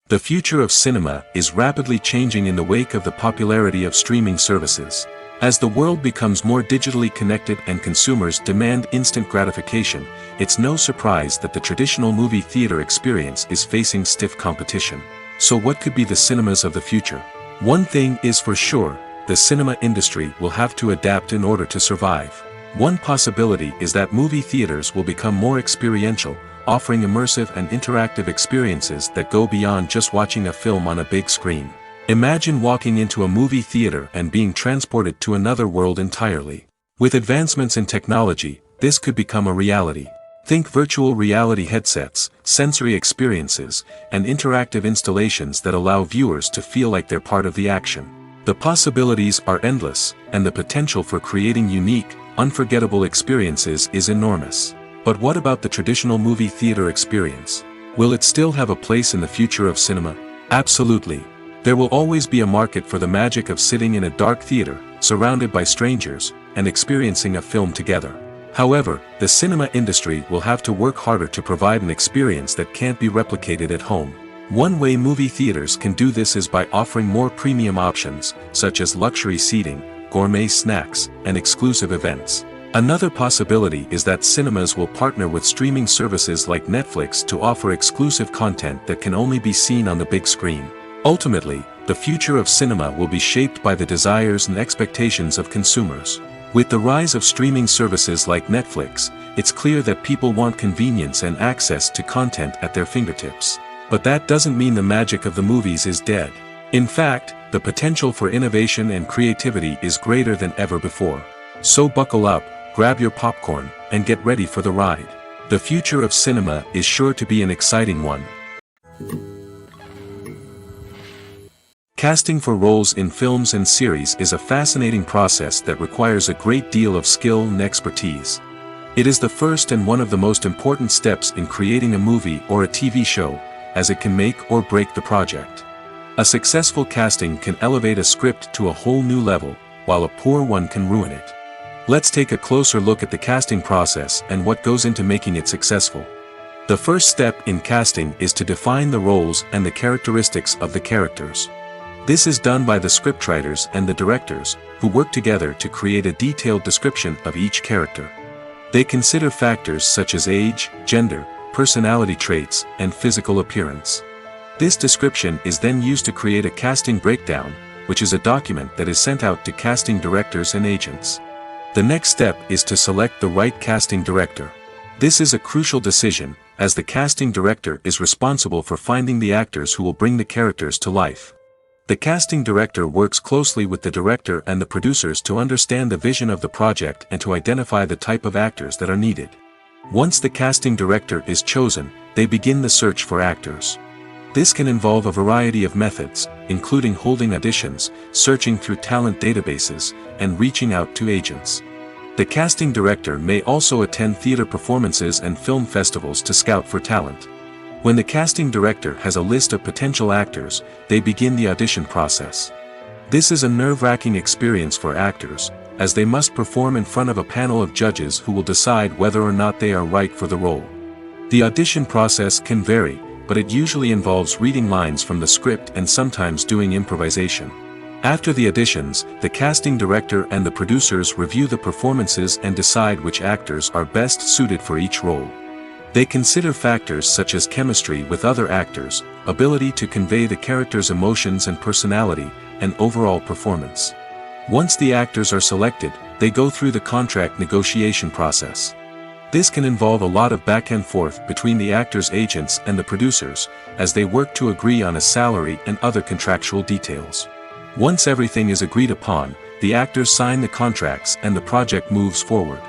The future of cinema is rapidly changing in the wake of the popularity of streaming services. As the world becomes more digitally connected and consumers demand instant gratification, it's no surprise that the traditional movie theater experience is facing stiff competition. So what could be the cinemas of the future? One thing is for sure, the cinema industry will have to adapt in order to survive. One possibility is that movie theaters will become more experiential, offering immersive and interactive experiences that go beyond just watching a film on a big screen. Imagine walking into a movie theater and being transported to another world entirely. With advancements in technology, this could become a reality. Think virtual reality headsets, sensory experiences, and interactive installations that allow viewers to feel like they're part of the action. The possibilities are endless, and the potential for creating unique, unforgettable experiences is enormous. But what about the traditional movie theater experience? Will it still have a place in the future of cinema? Absolutely. There will always be a market for the magic of sitting in a dark theater, surrounded by strangers, and experiencing a film together. However, the cinema industry will have to work harder to provide an experience that can't be replicated at home. One way movie theaters can do this is by offering more premium options, such as luxury seating, gourmet snacks, and exclusive events. Another possibility is that cinemas will partner with streaming services like Netflix to offer exclusive content that can only be seen on the big screen. Ultimately, the future of cinema will be shaped by the desires and expectations of consumers. With the rise of streaming services like Netflix, it's clear that people want convenience and access to content at their fingertips. But that doesn't mean the magic of the movies is dead. In fact, the potential for innovation and creativity is greater than ever before. So buckle up, grab your popcorn, and get ready for the ride. The future of cinema is sure to be an exciting one. Casting for roles in films and series is a fascinating process that requires a great deal of skill and expertise. It is the first and one of the most important steps in creating a movie or a TV show, as it can make or break the project. A successful casting can elevate a script to a whole new level, while a poor one can ruin it. Let's take a closer look at the casting process and what goes into making it successful. The first step in casting is to define the roles and the characteristics of the characters. This is done by the scriptwriters and the directors, who work together to create a detailed description of each character. They consider factors such as age, gender, personality traits, and physical appearance. This description is then used to create a casting breakdown, which is a document that is sent out to casting directors and agents. The next step is to select the right casting director. This is a crucial decision, as the casting director is responsible for finding the actors who will bring the characters to life. The casting director works closely with the director and the producers to understand the vision of the project and to identify the type of actors that are needed. Once the casting director is chosen, they begin the search for actors. This can involve a variety of methods, including holding auditions, searching through talent databases, and reaching out to agents. The casting director may also attend theater performances and film festivals to scout for talent. When the casting director has a list of potential actors, they begin the audition process. This is a nerve-wracking experience for actors, as they must perform in front of a panel of judges who will decide whether or not they are right for the role. The audition process can vary, but it usually involves reading lines from the script and sometimes doing improvisation. After the auditions, the casting director and the producers review the performances and decide which actors are best suited for each role. They consider factors such as chemistry with other actors, ability to convey the character's emotions and personality, and overall performance. Once the actors are selected, they go through the contract negotiation process. This can involve a lot of back and forth between the actors' agents and the producers, as they work to agree on a salary and other contractual details. Once everything is agreed upon, the actors sign the contracts and the project moves forward.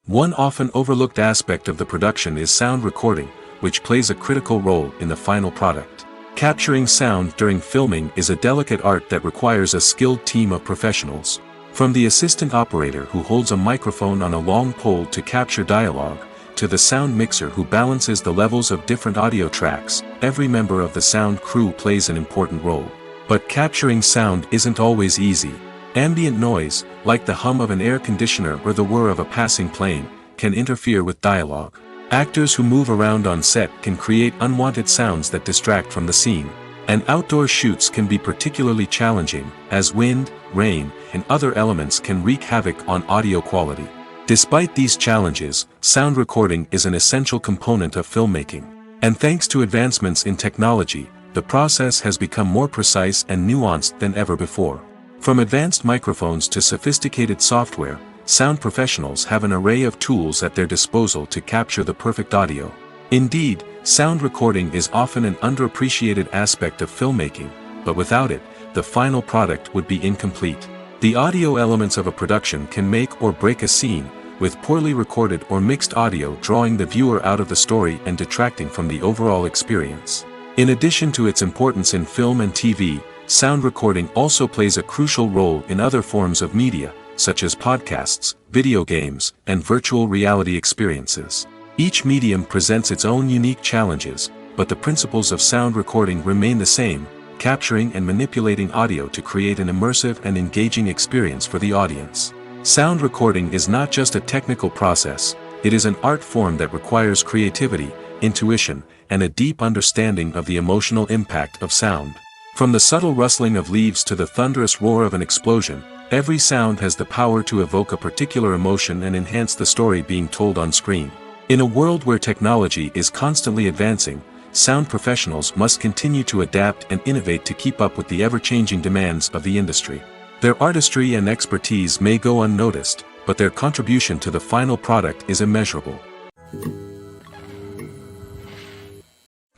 One often overlooked aspect of the production is sound recording, which plays a critical role in the final product. Capturing sound during filming is a delicate art that requires a skilled team of professionals. From the assistant operator who holds a microphone on a long pole to capture dialogue, to the sound mixer who balances the levels of different audio tracks, every member of the sound crew plays an important role. But capturing sound isn't always easy. Ambient noise, like the hum of an air conditioner or the whir of a passing plane, can interfere with dialogue. Actors who move around on set can create unwanted sounds that distract from the scene. And outdoor shoots can be particularly challenging, as wind, rain, and other elements can wreak havoc on audio quality. Despite these challenges, sound recording is an essential component of filmmaking. And thanks to advancements in technology, the process has become more precise and nuanced than ever before. From advanced microphones to sophisticated software, sound professionals have an array of tools at their disposal to capture the perfect audio. Indeed, sound recording is often an underappreciated aspect of filmmaking, but without it, the final product would be incomplete. The audio elements of a production can make or break a scene, with poorly recorded or mixed audio drawing the viewer out of the story and detracting from the overall experience. In addition to its importance in film and TV, sound recording also plays a crucial role in other forms of media, such as podcasts, video games, and virtual reality experiences. Each medium presents its own unique challenges, but the principles of sound recording remain the same, capturing and manipulating audio to create an immersive and engaging experience for the audience. Sound recording is not just a technical process, it is an art form that requires creativity, intuition, and a deep understanding of the emotional impact of sound. From the subtle rustling of leaves to the thunderous roar of an explosion, every sound has the power to evoke a particular emotion and enhance the story being told on screen. In a world where technology is constantly advancing, sound professionals must continue to adapt and innovate to keep up with the ever-changing demands of the industry. Their artistry and expertise may go unnoticed, but their contribution to the final product is immeasurable.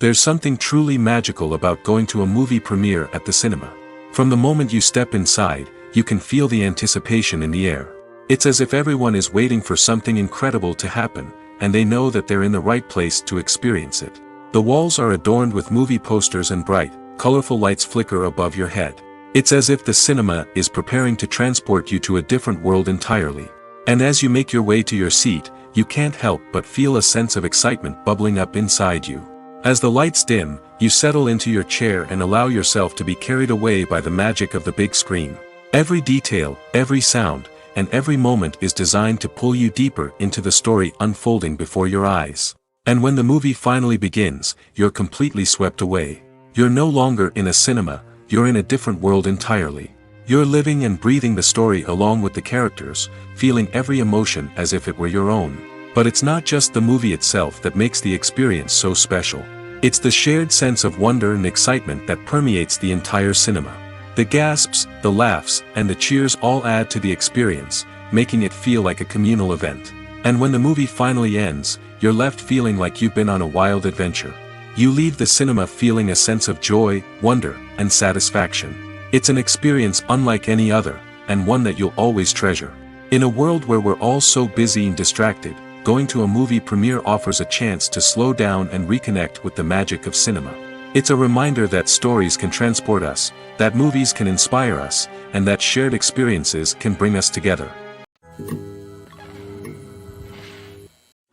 There's something truly magical about going to a movie premiere at the cinema. From the moment you step inside, you can feel the anticipation in the air. It's as if everyone is waiting for something incredible to happen, and they know that they're in the right place to experience it. The walls are adorned with movie posters and bright, colorful lights flicker above your head. It's as if the cinema is preparing to transport you to a different world entirely. And as you make your way to your seat, you can't help but feel a sense of excitement bubbling up inside you. As the lights dim, you settle into your chair and allow yourself to be carried away by the magic of the big screen. Every detail, every sound, and every moment is designed to pull you deeper into the story unfolding before your eyes. And when the movie finally begins, you're completely swept away. You're no longer in a cinema, you're in a different world entirely. You're living and breathing the story along with the characters, feeling every emotion as if it were your own. But it's not just the movie itself that makes the experience so special. It's the shared sense of wonder and excitement that permeates the entire cinema. The gasps, the laughs, and the cheers all add to the experience, making it feel like a communal event. And when the movie finally ends, you're left feeling like you've been on a wild adventure. You leave the cinema feeling a sense of joy, wonder, and satisfaction. It's an experience unlike any other, and one that you'll always treasure. In a world where we're all so busy and distracted, going to a movie premiere offers a chance to slow down and reconnect with the magic of cinema. It's a reminder that stories can transport us, that movies can inspire us, and that shared experiences can bring us together.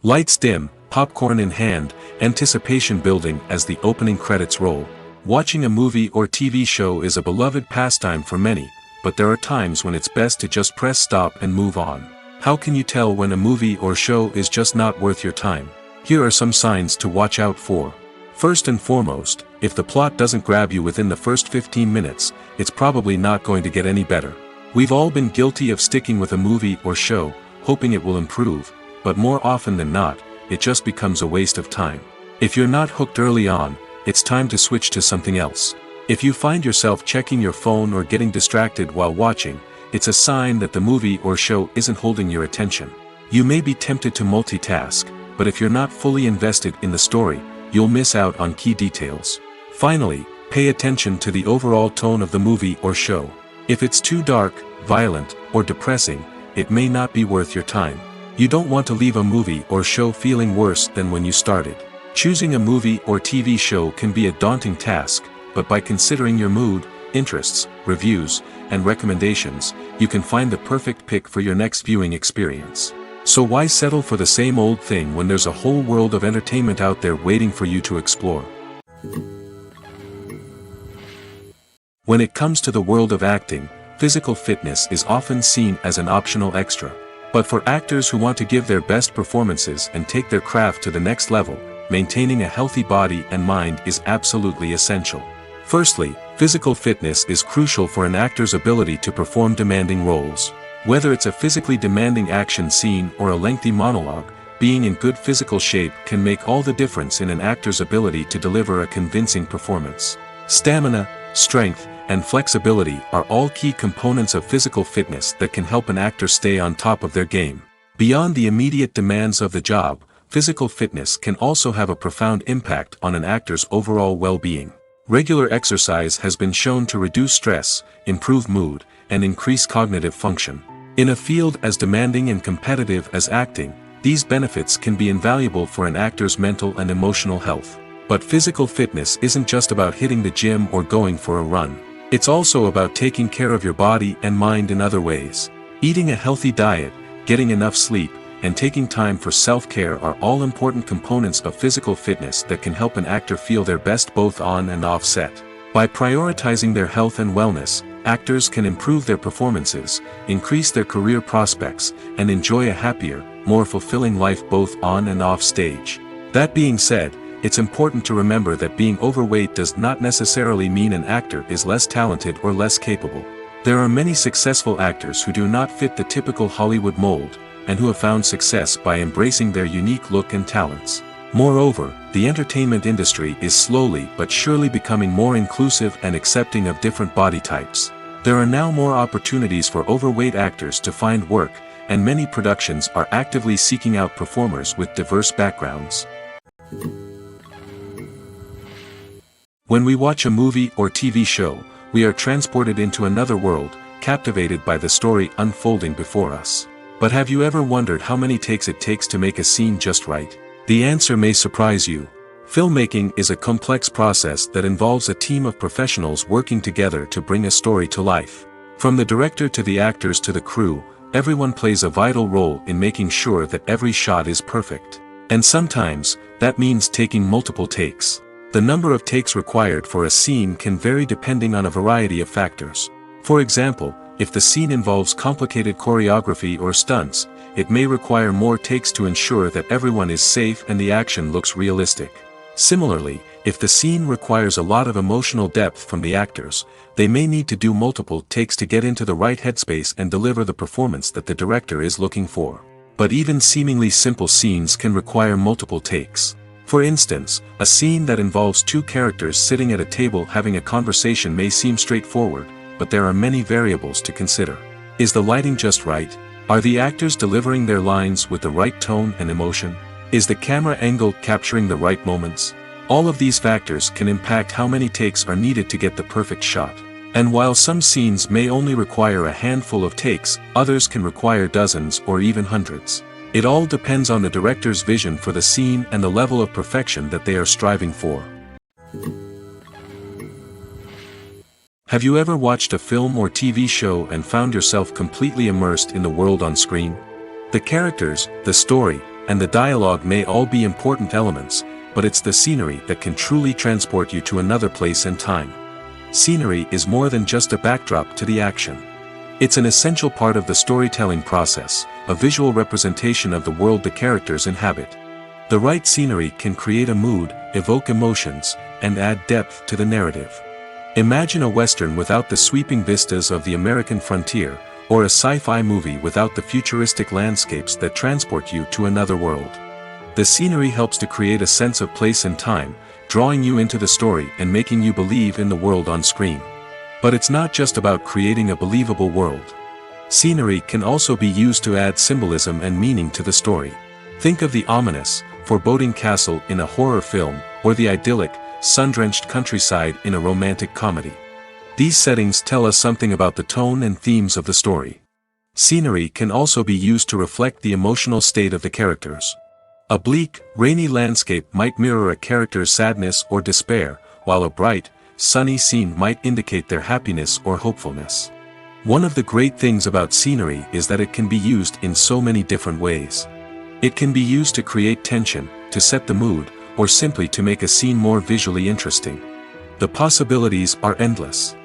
Lights dim, popcorn in hand, anticipation building as the opening credits roll. Watching a movie or TV show is a beloved pastime for many, but there are times when it's best to just press stop and move on. How can you tell when a movie or show is just not worth your time? Here are some signs to watch out for. First and foremost, if the plot doesn't grab you within the first 15 minutes, it's probably not going to get any better. We've all been guilty of sticking with a movie or show, hoping it will improve, but more often than not, it just becomes a waste of time. If you're not hooked early on, it's time to switch to something else. If you find yourself checking your phone or getting distracted while watching, it's a sign that the movie or show isn't holding your attention. You may be tempted to multitask, but if you're not fully invested in the story, you'll miss out on key details. Finally, pay attention to the overall tone of the movie or show. If it's too dark, violent, or depressing, it may not be worth your time. You don't want to leave a movie or show feeling worse than when you started. Choosing a movie or TV show can be a daunting task, but by considering your mood, interests, reviews, and recommendations, you can find the perfect pick for your next viewing experience. So why settle for the same old thing when there's a whole world of entertainment out there waiting for you to explore? When it comes to the world of acting, physical fitness is often seen as an optional extra. But for actors who want to give their best performances and take their craft to the next level, maintaining a healthy body and mind is absolutely essential. Firstly, physical fitness is crucial for an actor's ability to perform demanding roles. Whether it's a physically demanding action scene or a lengthy monologue, being in good physical shape can make all the difference in an actor's ability to deliver a convincing performance. Stamina, strength, and flexibility are all key components of physical fitness that can help an actor stay on top of their game. Beyond the immediate demands of the job, physical fitness can also have a profound impact on an actor's overall well-being. Regular exercise has been shown to reduce stress, improve mood, and increase cognitive function. In a field as demanding and competitive as acting, these benefits can be invaluable for an actor's mental and emotional health. But physical fitness isn't just about hitting the gym or going for a run. It's also about taking care of your body and mind in other ways. Eating a healthy diet, getting enough sleep, and taking time for self-care are all important components of physical fitness that can help an actor feel their best both on and off set. By prioritizing their health and wellness, actors can improve their performances, increase their career prospects, and enjoy a happier, more fulfilling life both on and off stage. That being said, it's important to remember that being overweight does not necessarily mean an actor is less talented or less capable. There are many successful actors who do not fit the typical Hollywood mold, and who have found success by embracing their unique look and talents. Moreover, the entertainment industry is slowly but surely becoming more inclusive and accepting of different body types. There are now more opportunities for overweight actors to find work, and many productions are actively seeking out performers with diverse backgrounds. When we watch a movie or TV show, we are transported into another world, captivated by the story unfolding before us. But have you ever wondered how many takes it takes to make a scene just right? The answer may surprise you. Filmmaking is a complex process that involves a team of professionals working together to bring a story to life. From the director to the actors to the crew, everyone plays a vital role in making sure that every shot is perfect. And sometimes, that means taking multiple takes. The number of takes required for a scene can vary depending on a variety of factors. For example, if the scene involves complicated choreography or stunts, it may require more takes to ensure that everyone is safe and the action looks realistic. Similarly, if the scene requires a lot of emotional depth from the actors, they may need to do multiple takes to get into the right headspace and deliver the performance that the director is looking for. But even seemingly simple scenes can require multiple takes. For instance, a scene that involves two characters sitting at a table having a conversation may seem straightforward, but there are many variables to consider. Is the lighting just right? Are the actors delivering their lines with the right tone and emotion? Is the camera angle capturing the right moments? All of these factors can impact how many takes are needed to get the perfect shot. And while some scenes may only require a handful of takes, others can require dozens or even hundreds. It all depends on the director's vision for the scene and the level of perfection that they are striving for. Have you ever watched a film or TV show and found yourself completely immersed in the world on screen? The characters, the story, and the dialogue may all be important elements, but it's the scenery that can truly transport you to another place and time. Scenery is more than just a backdrop to the action. It's an essential part of the storytelling process, a visual representation of the world the characters inhabit. The right scenery can create a mood, evoke emotions, and add depth to the narrative. Imagine a Western without the sweeping vistas of the American frontier, or a sci-fi movie without the futuristic landscapes that transport you to another world. The scenery helps to create a sense of place and time, drawing you into the story and making you believe in the world on screen. But it's not just about creating a believable world. Scenery can also be used to add symbolism and meaning to the story. Think of the ominous, foreboding castle in a horror film, or the idyllic, sun-drenched countryside in a romantic comedy. These settings tell us something about the tone and themes of the story. Scenery can also be used to reflect the emotional state of the characters. A bleak, rainy landscape might mirror a character's sadness or despair, while a bright, sunny scene might indicate their happiness or hopefulness. One of the great things about scenery is that it can be used in so many different ways. It can be used to create tension, to set the mood, or simply to make a scene more visually interesting. The possibilities are endless.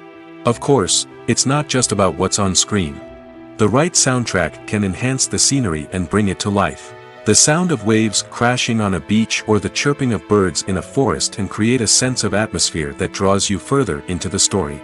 Of course, it's not just about what's on screen. The right soundtrack can enhance the scenery and bring it to life. The sound of waves crashing on a beach or the chirping of birds in a forest can create a sense of atmosphere that draws you further into the story.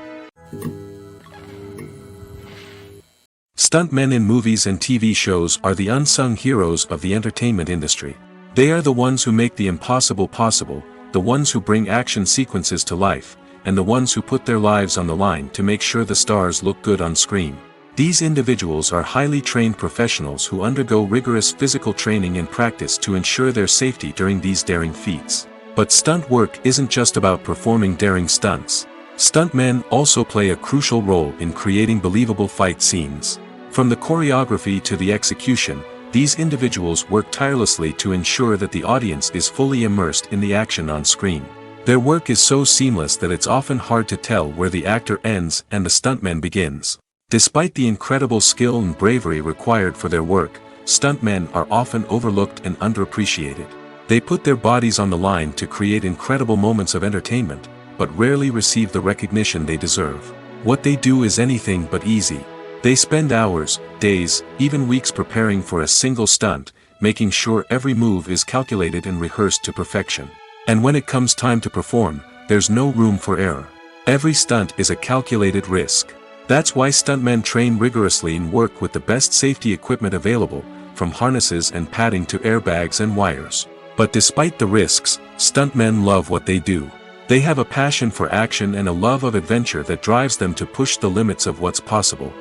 Stuntmen in movies and TV shows are the unsung heroes of the entertainment industry. They are the ones who make the impossible possible, the ones who bring action sequences to life, and the ones who put their lives on the line to make sure the stars look good on screen. These individuals are highly trained professionals who undergo rigorous physical training and practice to ensure their safety during these daring feats. But stunt work isn't just about performing daring stunts. Stuntmen also play a crucial role in creating believable fight scenes. From the choreography to the execution, these individuals work tirelessly to ensure that the audience is fully immersed in the action on screen. Their work is so seamless that it's often hard to tell where the actor ends and the stuntman begins. Despite the incredible skill and bravery required for their work, stuntmen are often overlooked and underappreciated. They put their bodies on the line to create incredible moments of entertainment, but rarely receive the recognition they deserve. What they do is anything but easy. They spend hours, days, even weeks preparing for a single stunt, making sure every move is calculated and rehearsed to perfection. And when it comes time to perform, there's no room for error. Every stunt is a calculated risk. That's why stuntmen train rigorously and work with the best safety equipment available, from harnesses and padding to airbags and wires. But despite the risks, stuntmen love what they do. They have a passion for action and a love of adventure that drives them to push the limits of what's possible.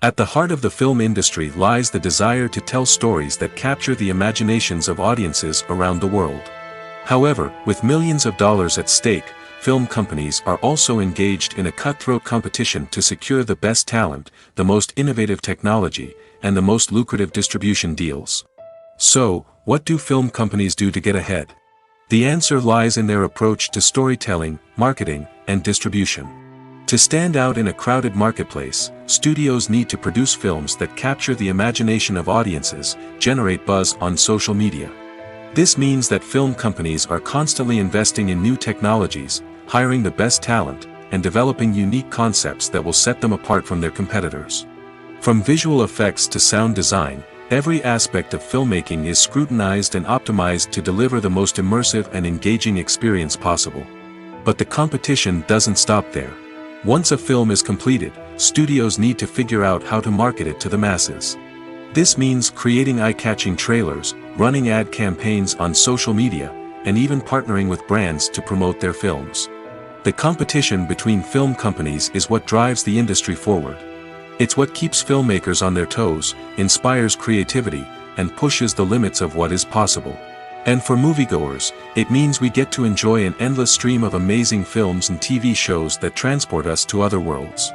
At the heart of the film industry lies the desire to tell stories that capture the imaginations of audiences around the world. However, with millions of dollars at stake, film companies are also engaged in a cutthroat competition to secure the best talent, the most innovative technology, and the most lucrative distribution deals. So, what do film companies do to get ahead? The answer lies in their approach to storytelling, marketing, and distribution. To stand out in a crowded marketplace, studios need to produce films that capture the imagination of audiences, generate buzz on social media. This means that film companies are constantly investing in new technologies, hiring the best talent, and developing unique concepts that will set them apart from their competitors. From visual effects to sound design, every aspect of filmmaking is scrutinized and optimized to deliver the most immersive and engaging experience possible. But the competition doesn't stop there. Once a film is completed, studios need to figure out how to market it to the masses. This means creating eye-catching trailers, running ad campaigns on social media, and even partnering with brands to promote their films. The competition between film companies is what drives the industry forward. It's what keeps filmmakers on their toes, inspires creativity, and pushes the limits of what is possible. And for moviegoers, it means we get to enjoy an endless stream of amazing films and TV shows that transport us to other worlds.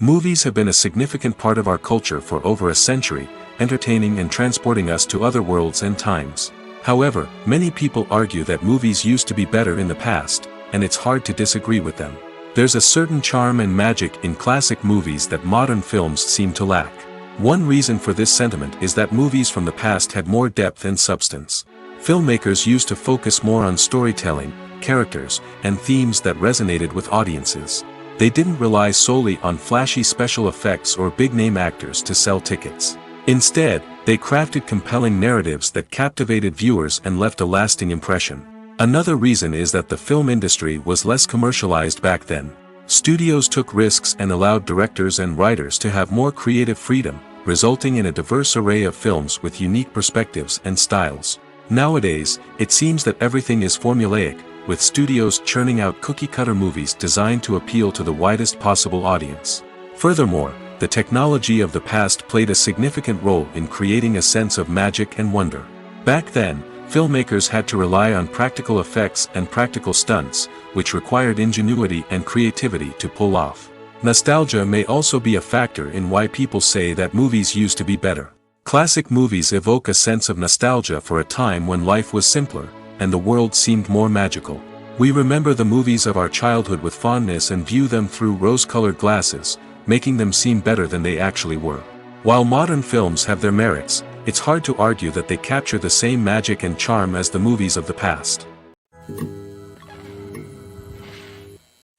Movies have been a significant part of our culture for over a century, entertaining and transporting us to other worlds and times. However, many people argue that movies used to be better in the past, and it's hard to disagree with them. There's a certain charm and magic in classic movies that modern films seem to lack. One reason for this sentiment is that movies from the past had more depth and substance. Filmmakers used to focus more on storytelling, characters, and themes that resonated with audiences. They didn't rely solely on flashy special effects or big-name actors to sell tickets. Instead, they crafted compelling narratives that captivated viewers and left a lasting impression. Another reason is that the film industry was less commercialized back then. Studios took risks and allowed directors and writers to have more creative freedom, resulting in a diverse array of films with unique perspectives and styles. Nowadays, it seems that everything is formulaic, with studios churning out cookie-cutter movies designed to appeal to the widest possible audience. Furthermore, the technology of the past played a significant role in creating a sense of magic and wonder. Back then, filmmakers had to rely on practical effects and practical stunts, which required ingenuity and creativity to pull off. Nostalgia may also be a factor in why people say that movies used to be better. Classic movies evoke a sense of nostalgia for a time when life was simpler, and the world seemed more magical. We remember the movies of our childhood with fondness and view them through rose-colored glasses, making them seem better than they actually were. While modern films have their merits, it's hard to argue that they capture the same magic and charm as the movies of the past.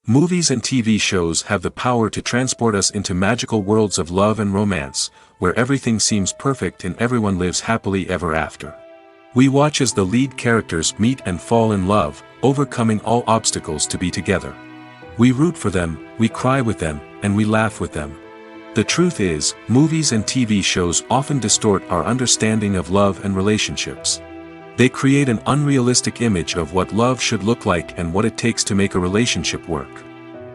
Movies and TV shows have the power to transport us into magical worlds of love and romance, where everything seems perfect and everyone lives happily ever after. We watch as the lead characters meet and fall in love, overcoming all obstacles to be together. We root for them, we cry with them, and we laugh with them. The truth is, movies and TV shows often distort our understanding of love and relationships. They create an unrealistic image of what love should look like and what it takes to make a relationship work.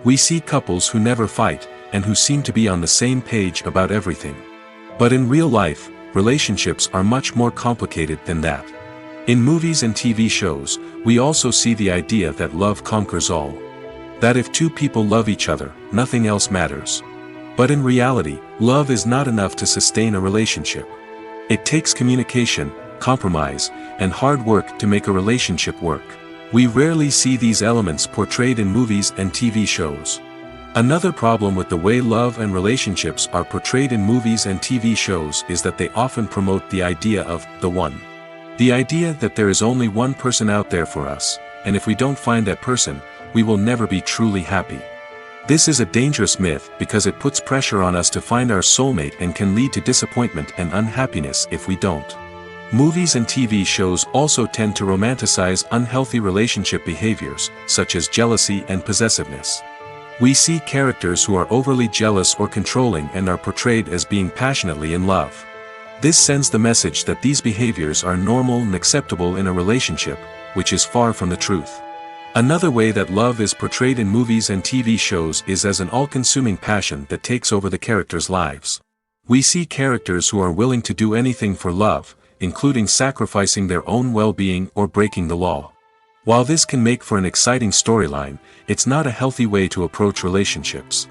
We see couples who never fight, and who seem to be on the same page about everything. But in real life, relationships are much more complicated than that. In movies and TV shows, we also see the idea that love conquers all. That if two people love each other, nothing else matters. But in reality, love is not enough to sustain a relationship. It takes communication, compromise, and hard work to make a relationship work. We rarely see these elements portrayed in movies and TV shows. Another problem with the way love and relationships are portrayed in movies and TV shows is that they often promote the idea of the one. The idea that there is only one person out there for us, and if we don't find that person, we will never be truly happy. This is a dangerous myth because it puts pressure on us to find our soulmate and can lead to disappointment and unhappiness if we don't. Movies and TV shows also tend to romanticize unhealthy relationship behaviors, such as jealousy and possessiveness. We see characters who are overly jealous or controlling and are portrayed as being passionately in love. This sends the message that these behaviors are normal and acceptable in a relationship, which is far from the truth. Another way that love is portrayed in movies and TV shows is as an all-consuming passion that takes over the characters' lives. We see characters who are willing to do anything for love, including sacrificing their own well-being or breaking the law. While this can make for an exciting storyline, it's not a healthy way to approach relationships.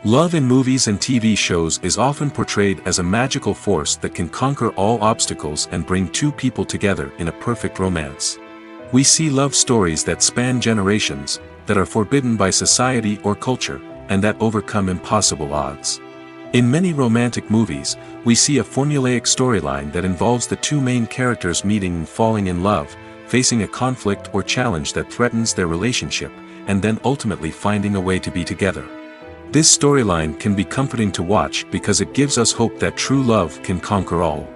Love in movies and TV shows is often portrayed as a magical force that can conquer all obstacles and bring two people together in a perfect romance. We see love stories that span generations, that are forbidden by society or culture, and that overcome impossible odds. In many romantic movies, we see a formulaic storyline that involves the two main characters meeting and falling in love, facing a conflict or challenge that threatens their relationship, and then ultimately finding a way to be together. This storyline can be comforting to watch because it gives us hope that true love can conquer all.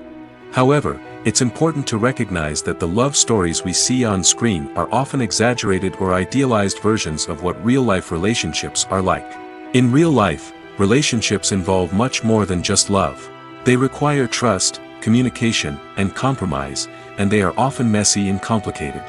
However, it's important to recognize that the love stories we see on screen are often exaggerated or idealized versions of what real-life relationships are like. In real life, relationships involve much more than just love. They require trust, communication, and compromise, and they are often messy and complicated.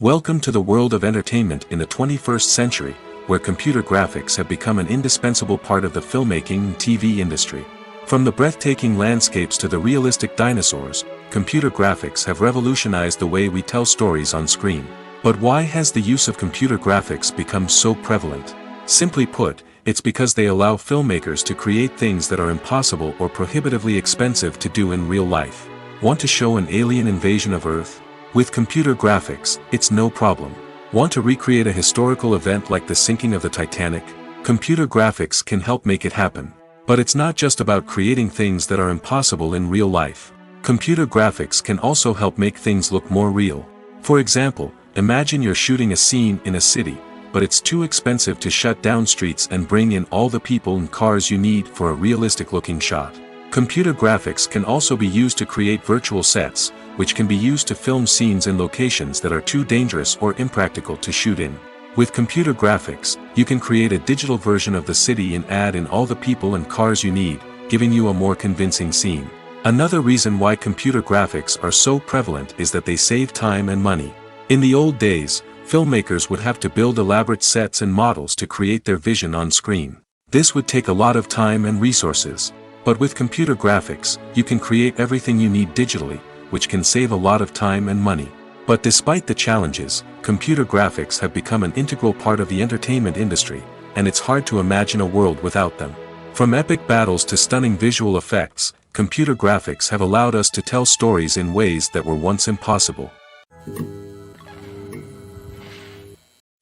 Welcome to the world of entertainment in the 21st century, where computer graphics have become an indispensable part of the filmmaking and TV industry. From the breathtaking landscapes to the realistic dinosaurs, computer graphics have revolutionized the way we tell stories on screen. But why has the use of computer graphics become so prevalent? Simply put, it's because they allow filmmakers to create things that are impossible or prohibitively expensive to do in real life. Want to show an alien invasion of Earth? With computer graphics, it's no problem. Want to recreate a historical event like the sinking of the Titanic? Computer graphics can help make it happen. But it's not just about creating things that are impossible in real life. Computer graphics can also help make things look more real. For example, imagine you're shooting a scene in a city, but it's too expensive to shut down streets and bring in all the people and cars you need for a realistic-looking shot. Computer graphics can also be used to create virtual sets, which can be used to film scenes in locations that are too dangerous or impractical to shoot in. With computer graphics, you can create a digital version of the city and add in all the people and cars you need, giving you a more convincing scene. Another reason why computer graphics are so prevalent is that they save time and money. In the old days, filmmakers would have to build elaborate sets and models to create their vision on screen. This would take a lot of time and resources. But with computer graphics, you can create everything you need digitally, which can save a lot of time and money. But despite the challenges, computer graphics have become an integral part of the entertainment industry, and it's hard to imagine a world without them. From epic battles to stunning visual effects, computer graphics have allowed us to tell stories in ways that were once impossible.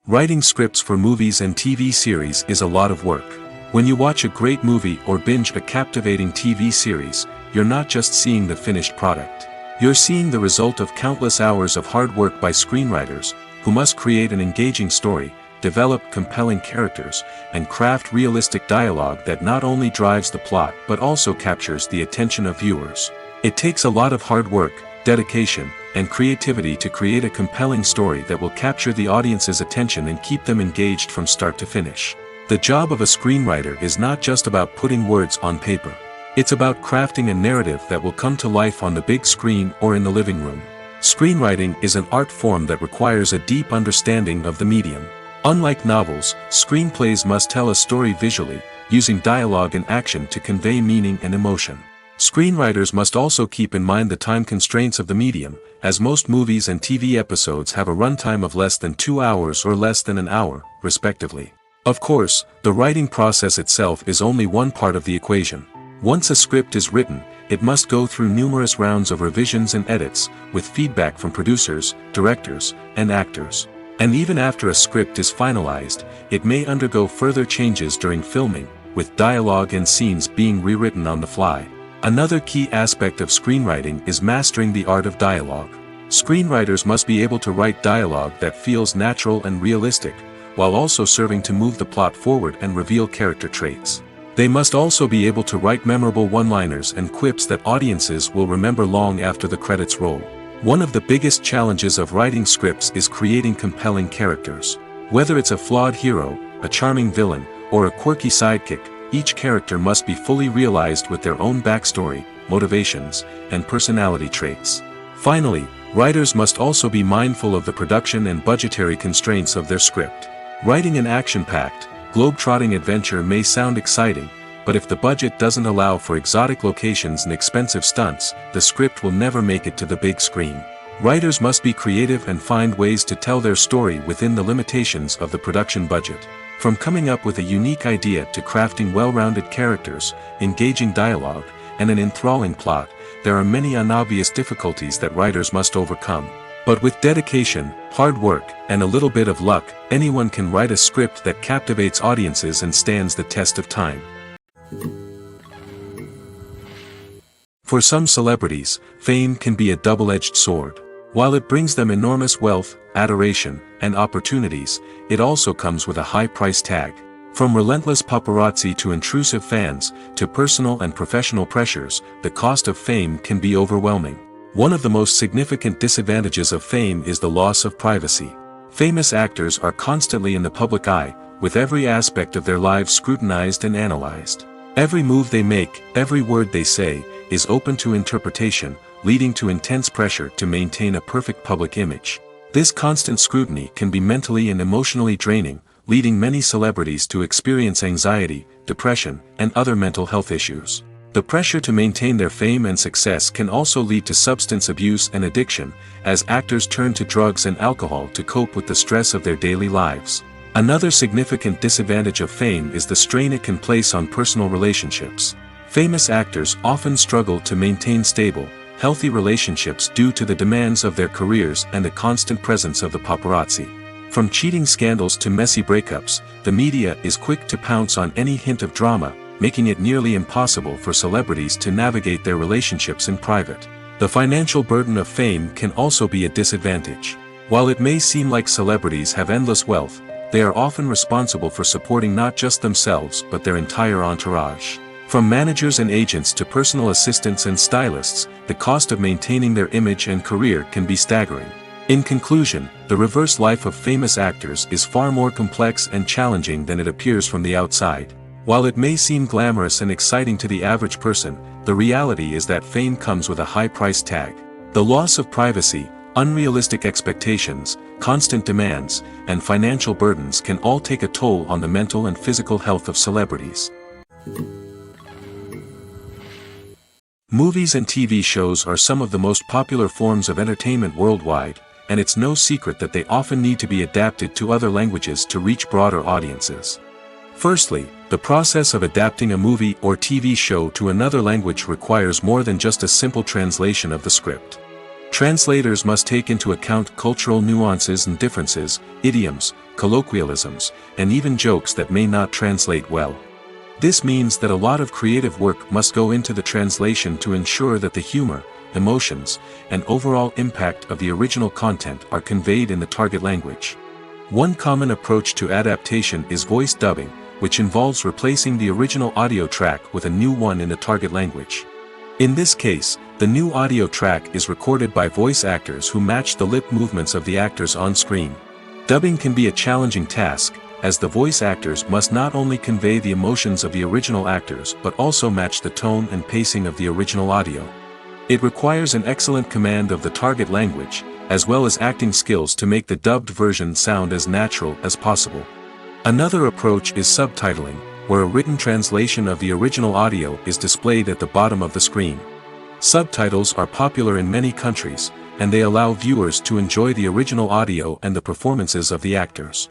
Writing scripts for movies and TV series is a lot of work. When you watch a great movie or binge a captivating TV series, you're not just seeing the finished product. You're seeing the result of countless hours of hard work by screenwriters, who must create an engaging story, develop compelling characters, and craft realistic dialogue that not only drives the plot but also captures the attention of viewers. It takes a lot of hard work, dedication, and creativity to create a compelling story that will capture the audience's attention and keep them engaged from start to finish. The job of a screenwriter is not just about putting words on paper. It's about crafting a narrative that will come to life on the big screen or in the living room. Screenwriting is an art form that requires a deep understanding of the medium. Unlike novels, screenplays must tell a story visually, using dialogue and action to convey meaning and emotion. Screenwriters must also keep in mind the time constraints of the medium, as most movies and TV episodes have a runtime of less than 2 hours or less than an hour, respectively. Of course, the writing process itself is only one part of the equation. Once a script is written, it must go through numerous rounds of revisions and edits, with feedback from producers, directors, and actors. And even after a script is finalized, it may undergo further changes during filming, with dialogue and scenes being rewritten on the fly. Another key aspect of screenwriting is mastering the art of dialogue. Screenwriters must be able to write dialogue that feels natural and realistic, while also serving to move the plot forward and reveal character traits. They must also be able to write memorable one-liners and quips that audiences will remember long after the credits roll. One of the biggest challenges of writing scripts is creating compelling characters. Whether it's a flawed hero, a charming villain, or a quirky sidekick, each character must be fully realized with their own backstory, motivations, and personality traits. Finally, writers must also be mindful of the production and budgetary constraints of their script. Writing an action-packed, globe-trotting adventure may sound exciting, but if the budget doesn't allow for exotic locations and expensive stunts, the script will never make it to the big screen. Writers must be creative and find ways to tell their story within the limitations of the production budget. From coming up with a unique idea to crafting well-rounded characters, engaging dialogue, and an enthralling plot, there are many unobvious difficulties that writers must overcome. But with dedication, hard work, and a little bit of luck, anyone can write a script that captivates audiences and stands the test of time. For some celebrities, fame can be a double-edged sword. While it brings them enormous wealth, adoration, and opportunities, it also comes with a high price tag. From relentless paparazzi to intrusive fans, to personal and professional pressures, the cost of fame can be overwhelming. One of the most significant disadvantages of fame is the loss of privacy. Famous actors are constantly in the public eye, with every aspect of their lives scrutinized and analyzed. Every move they make, every word they say, is open to interpretation, leading to intense pressure to maintain a perfect public image. This constant scrutiny can be mentally and emotionally draining, leading many celebrities to experience anxiety, depression, and other mental health issues. The pressure to maintain their fame and success can also lead to substance abuse and addiction, as actors turn to drugs and alcohol to cope with the stress of their daily lives. Another significant disadvantage of fame is the strain it can place on personal relationships. Famous actors often struggle to maintain stable, healthy relationships due to the demands of their careers and the constant presence of the paparazzi. From cheating scandals to messy breakups, the media is quick to pounce on any hint of drama, making it nearly impossible for celebrities to navigate their relationships in private. The financial burden of fame can also be a disadvantage. While it may seem like celebrities have endless wealth, they are often responsible for supporting not just themselves but their entire entourage. From managers and agents to personal assistants and stylists, the cost of maintaining their image and career can be staggering. In conclusion, the reverse life of famous actors is far more complex and challenging than it appears from the outside. While it may seem glamorous and exciting to the average person, the reality is that fame comes with a high price tag. The loss of privacy, unrealistic expectations, constant demands, and financial burdens can all take a toll on the mental and physical health of celebrities. Movies and TV shows are some of the most popular forms of entertainment worldwide, and it's no secret that they often need to be adapted to other languages to reach broader audiences. Firstly, the process of adapting a movie or TV show to another language requires more than just a simple translation of the script. Translators must take into account cultural nuances and differences, idioms, colloquialisms, and even jokes that may not translate well. This means that a lot of creative work must go into the translation to ensure that the humor, emotions, and overall impact of the original content are conveyed in the target language. One common approach to adaptation is voice dubbing, which involves replacing the original audio track with a new one in the target language. In this case, the new audio track is recorded by voice actors who match the lip movements of the actors on screen. Dubbing can be a challenging task, as the voice actors must not only convey the emotions of the original actors but also match the tone and pacing of the original audio. It requires an excellent command of the target language, as well as acting skills to make the dubbed version sound as natural as possible. Another approach is subtitling, where a written translation of the original audio is displayed at the bottom of the screen. Subtitles are popular in many countries, and they allow viewers to enjoy the original audio and the performances of the actors.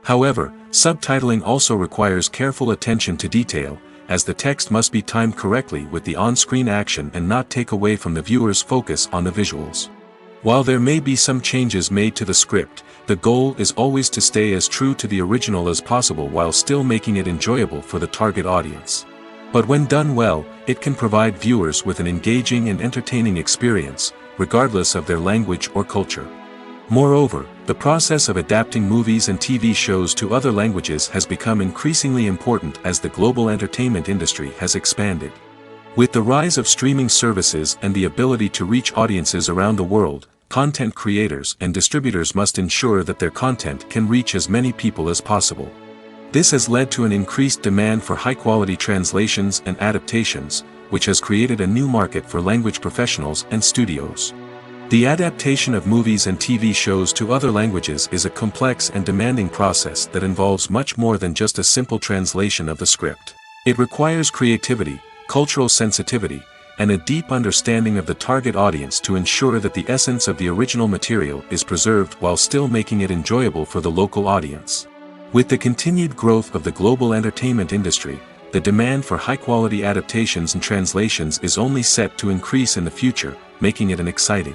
However, subtitling also requires careful attention to detail, as the text must be timed correctly with the on-screen action and not take away from the viewer's focus on the visuals. While there may be some changes made to the script, the goal is always to stay as true to the original as possible while still making it enjoyable for the target audience. But when done well, it can provide viewers with an engaging and entertaining experience, regardless of their language or culture. Moreover, the process of adapting movies and TV shows to other languages has become increasingly important as the global entertainment industry has expanded. With the rise of streaming services and the ability to reach audiences around the world, content creators and distributors must ensure that their content can reach as many people as possible. This has led to an increased demand for high-quality translations and adaptations, which has created a new market for language professionals and studios. The adaptation of movies and TV shows to other languages is a complex and demanding process that involves much more than just a simple translation of the script. It requires creativity, cultural sensitivity, and a deep understanding of the target audience to ensure that the essence of the original material is preserved while still making it enjoyable for the local audience. With the continued growth of the global entertainment industry, the demand for high-quality adaptations and translations is only set to increase in the future, making it exciting.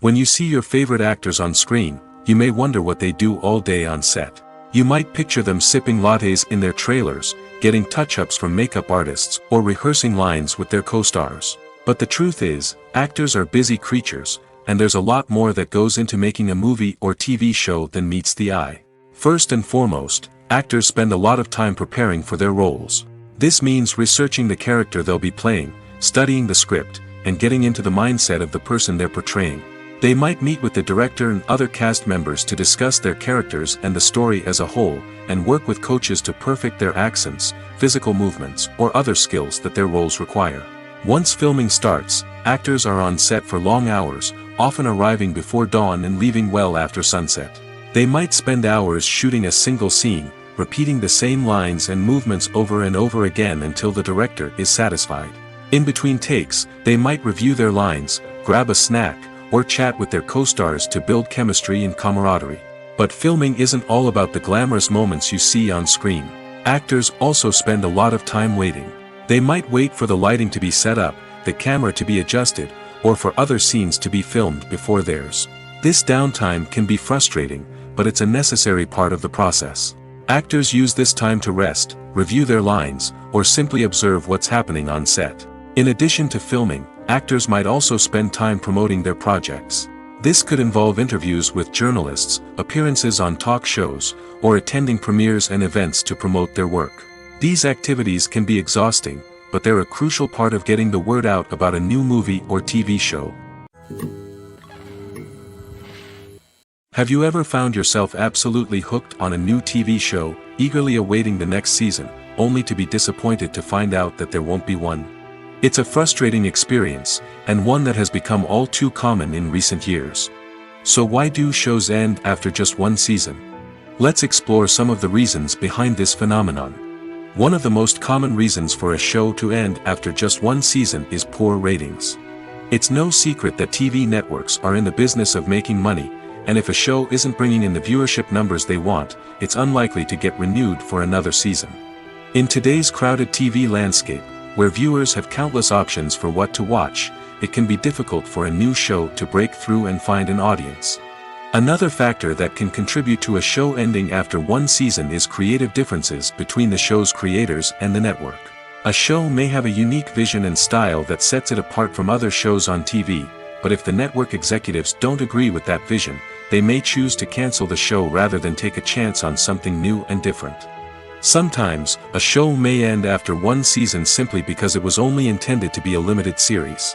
When you see your favorite actors on screen, you may wonder what they do all day on set. You might picture them sipping lattes in their trailers, getting touch-ups from makeup artists, or rehearsing lines with their co-stars. But the truth is, actors are busy creatures, and there's a lot more that goes into making a movie or TV show than meets the eye. First and foremost, actors spend a lot of time preparing for their roles. This means researching the character they'll be playing, studying the script, and getting into the mindset of the person they're portraying. They might meet with the director and other cast members to discuss their characters and the story as a whole, and work with coaches to perfect their accents, physical movements, or other skills that their roles require. Once filming starts, actors are on set for long hours, often arriving before dawn and leaving well after sunset. They might spend hours shooting a single scene, repeating the same lines and movements over and over again until the director is satisfied. In between takes, they might review their lines, grab a snack, or chat with their co-stars to build chemistry and camaraderie. But filming isn't all about the glamorous moments you see on screen. Actors also spend a lot of time waiting. They might wait for the lighting to be set up, the camera to be adjusted, or for other scenes to be filmed before theirs. This downtime can be frustrating, but it's a necessary part of the process. Actors use this time to rest, review their lines, or simply observe what's happening on set. In addition to filming, actors might also spend time promoting their projects. This could involve interviews with journalists, appearances on talk shows, or attending premieres and events to promote their work. These activities can be exhausting, but they're a crucial part of getting the word out about a new movie or TV show. Have you ever found yourself absolutely hooked on a new TV show, eagerly awaiting the next season, only to be disappointed to find out that there won't be one? It's a frustrating experience, and one that has become all too common in recent years. So why do shows end after just one season? Let's explore some of the reasons behind this phenomenon. One of the most common reasons for a show to end after just one season is poor ratings. It's no secret that TV networks are in the business of making money, and if a show isn't bringing in the viewership numbers they want, it's unlikely to get renewed for another season. In today's crowded TV landscape, where viewers have countless options for what to watch, it can be difficult for a new show to break through and find an audience. Another factor that can contribute to a show ending after one season is creative differences between the show's creators and the network. A show may have a unique vision and style that sets it apart from other shows on TV, but if the network executives don't agree with that vision, they may choose to cancel the show rather than take a chance on something new and different. Sometimes, a show may end after one season simply because it was only intended to be a limited series.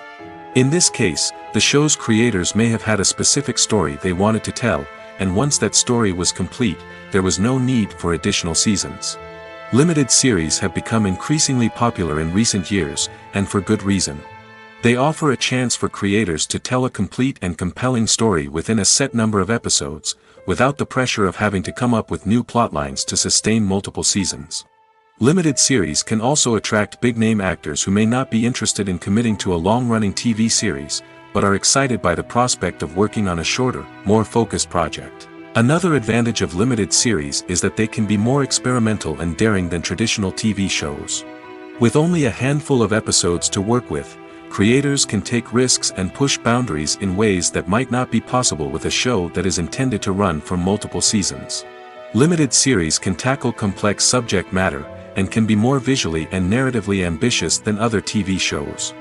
In this case, the show's creators may have had a specific story they wanted to tell, and once that story was complete, there was no need for additional seasons. Limited series have become increasingly popular in recent years, and for good reason. They offer a chance for creators to tell a complete and compelling story within a set number of episodes, without the pressure of having to come up with new plotlines to sustain multiple seasons. Limited series can also attract big-name actors who may not be interested in committing to a long-running TV series, but are excited by the prospect of working on a shorter, more focused project. Another advantage of limited series is that they can be more experimental and daring than traditional TV shows. With only a handful of episodes to work with, creators can take risks and push boundaries in ways that might not be possible with a show that is intended to run for multiple seasons. Limited series can tackle complex subject matter, and can be more visually and narratively ambitious than other TV shows.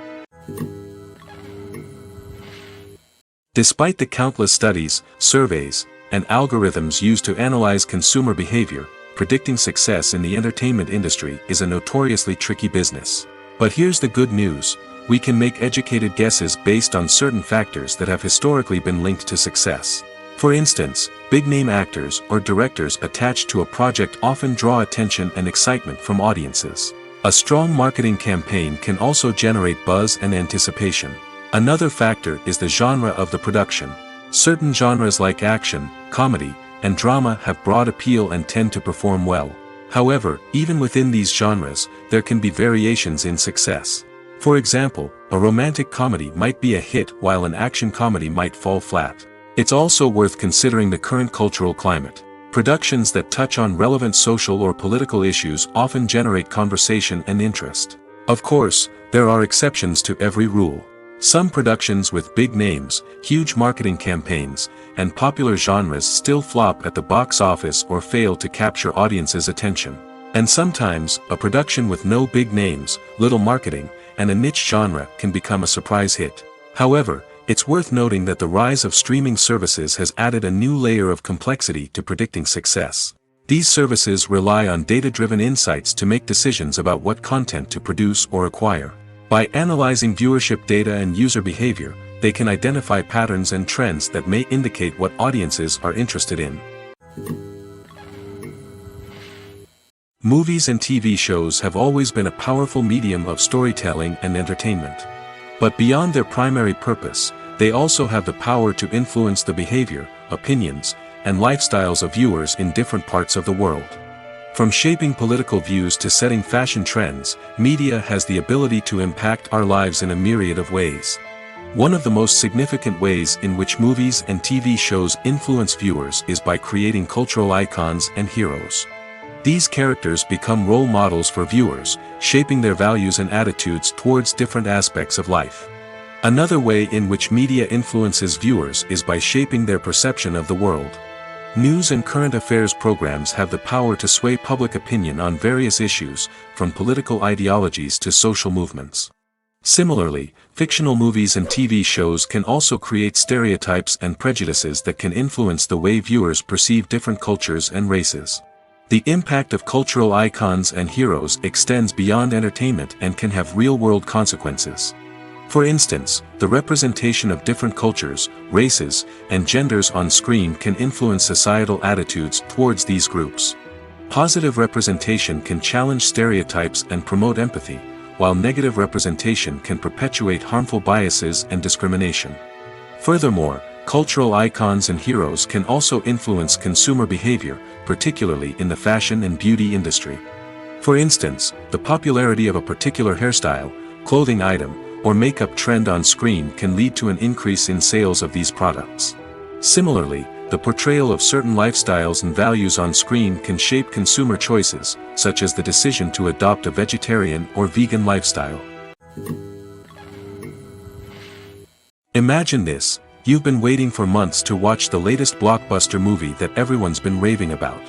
Despite the countless studies, surveys, and algorithms used to analyze consumer behavior, predicting success in the entertainment industry is a notoriously tricky business. But here's the good news: we can make educated guesses based on certain factors that have historically been linked to success. For instance, big-name actors or directors attached to a project often draw attention and excitement from audiences. A strong marketing campaign can also generate buzz and anticipation. Another factor is the genre of the production. Certain genres like action, comedy, and drama have broad appeal and tend to perform well. However, even within these genres, there can be variations in success. For example, a romantic comedy might be a hit while an action comedy might fall flat. It's also worth considering the current cultural climate. Productions that touch on relevant social or political issues often generate conversation and interest. Of course, there are exceptions to every rule. Some productions with big names, huge marketing campaigns, and popular genres still flop at the box office or fail to capture audiences' attention. And sometimes, a production with no big names, little marketing, and a niche genre can become a surprise hit. However, it's worth noting that the rise of streaming services has added a new layer of complexity to predicting success. These services rely on data-driven insights to make decisions about what content to produce or acquire. By analyzing viewership data and user behavior, they can identify patterns and trends that may indicate what audiences are interested in. Movies and TV shows have always been a powerful medium of storytelling and entertainment. But beyond their primary purpose, they also have the power to influence the behavior, opinions, and lifestyles of viewers in different parts of the world. From shaping political views to setting fashion trends, media has the ability to impact our lives in a myriad of ways. One of the most significant ways in which movies and TV shows influence viewers is by creating cultural icons and heroes. These characters become role models for viewers, shaping their values and attitudes towards different aspects of life. Another way in which media influences viewers is by shaping their perception of the world. News and current affairs programs have the power to sway public opinion on various issues, from political ideologies to social movements. Similarly, fictional movies and TV shows can also create stereotypes and prejudices that can influence the way viewers perceive different cultures and races. The impact of cultural icons and heroes extends beyond entertainment and can have real-world consequences. For instance, the representation of different cultures, races, and genders on screen can influence societal attitudes towards these groups. Positive representation can challenge stereotypes and promote empathy, while negative representation can perpetuate harmful biases and discrimination. Furthermore, cultural icons and heroes can also influence consumer behavior, particularly in the fashion and beauty industry. For instance, the popularity of a particular hairstyle, clothing item, or makeup trend on screen can lead to an increase in sales of these products. Similarly, the portrayal of certain lifestyles and values on screen can shape consumer choices, such as the decision to adopt a vegetarian or vegan lifestyle. Imagine this: you've been waiting for months to watch the latest blockbuster movie that everyone's been raving about.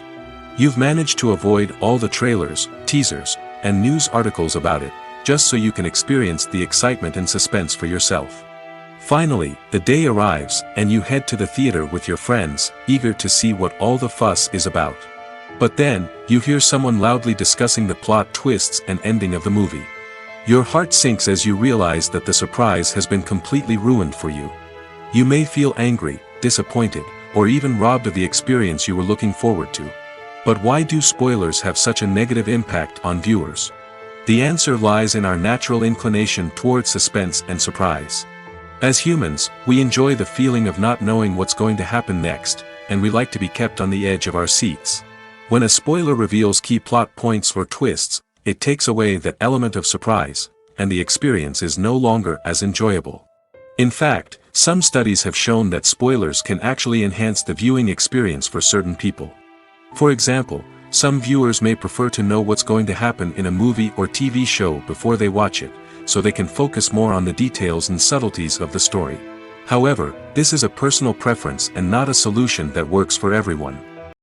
You've managed to avoid all the trailers, teasers, and news articles about it, just so you can experience the excitement and suspense for yourself. Finally, the day arrives, and you head to the theater with your friends, eager to see what all the fuss is about. But then, you hear someone loudly discussing the plot twists and ending of the movie. Your heart sinks as you realize that the surprise has been completely ruined for you. You may feel angry, disappointed, or even robbed of the experience you were looking forward to. But why do spoilers have such a negative impact on viewers? The answer lies in our natural inclination towards suspense and surprise. As humans, we enjoy the feeling of not knowing what's going to happen next, and we like to be kept on the edge of our seats. When a spoiler reveals key plot points or twists, it takes away that element of surprise, and the experience is no longer as enjoyable. In fact, some studies have shown that spoilers can actually enhance the viewing experience for certain people. For example, some viewers may prefer to know what's going to happen in a movie or TV show before they watch it, so they can focus more on the details and subtleties of the story. However, this is a personal preference and not a solution that works for everyone.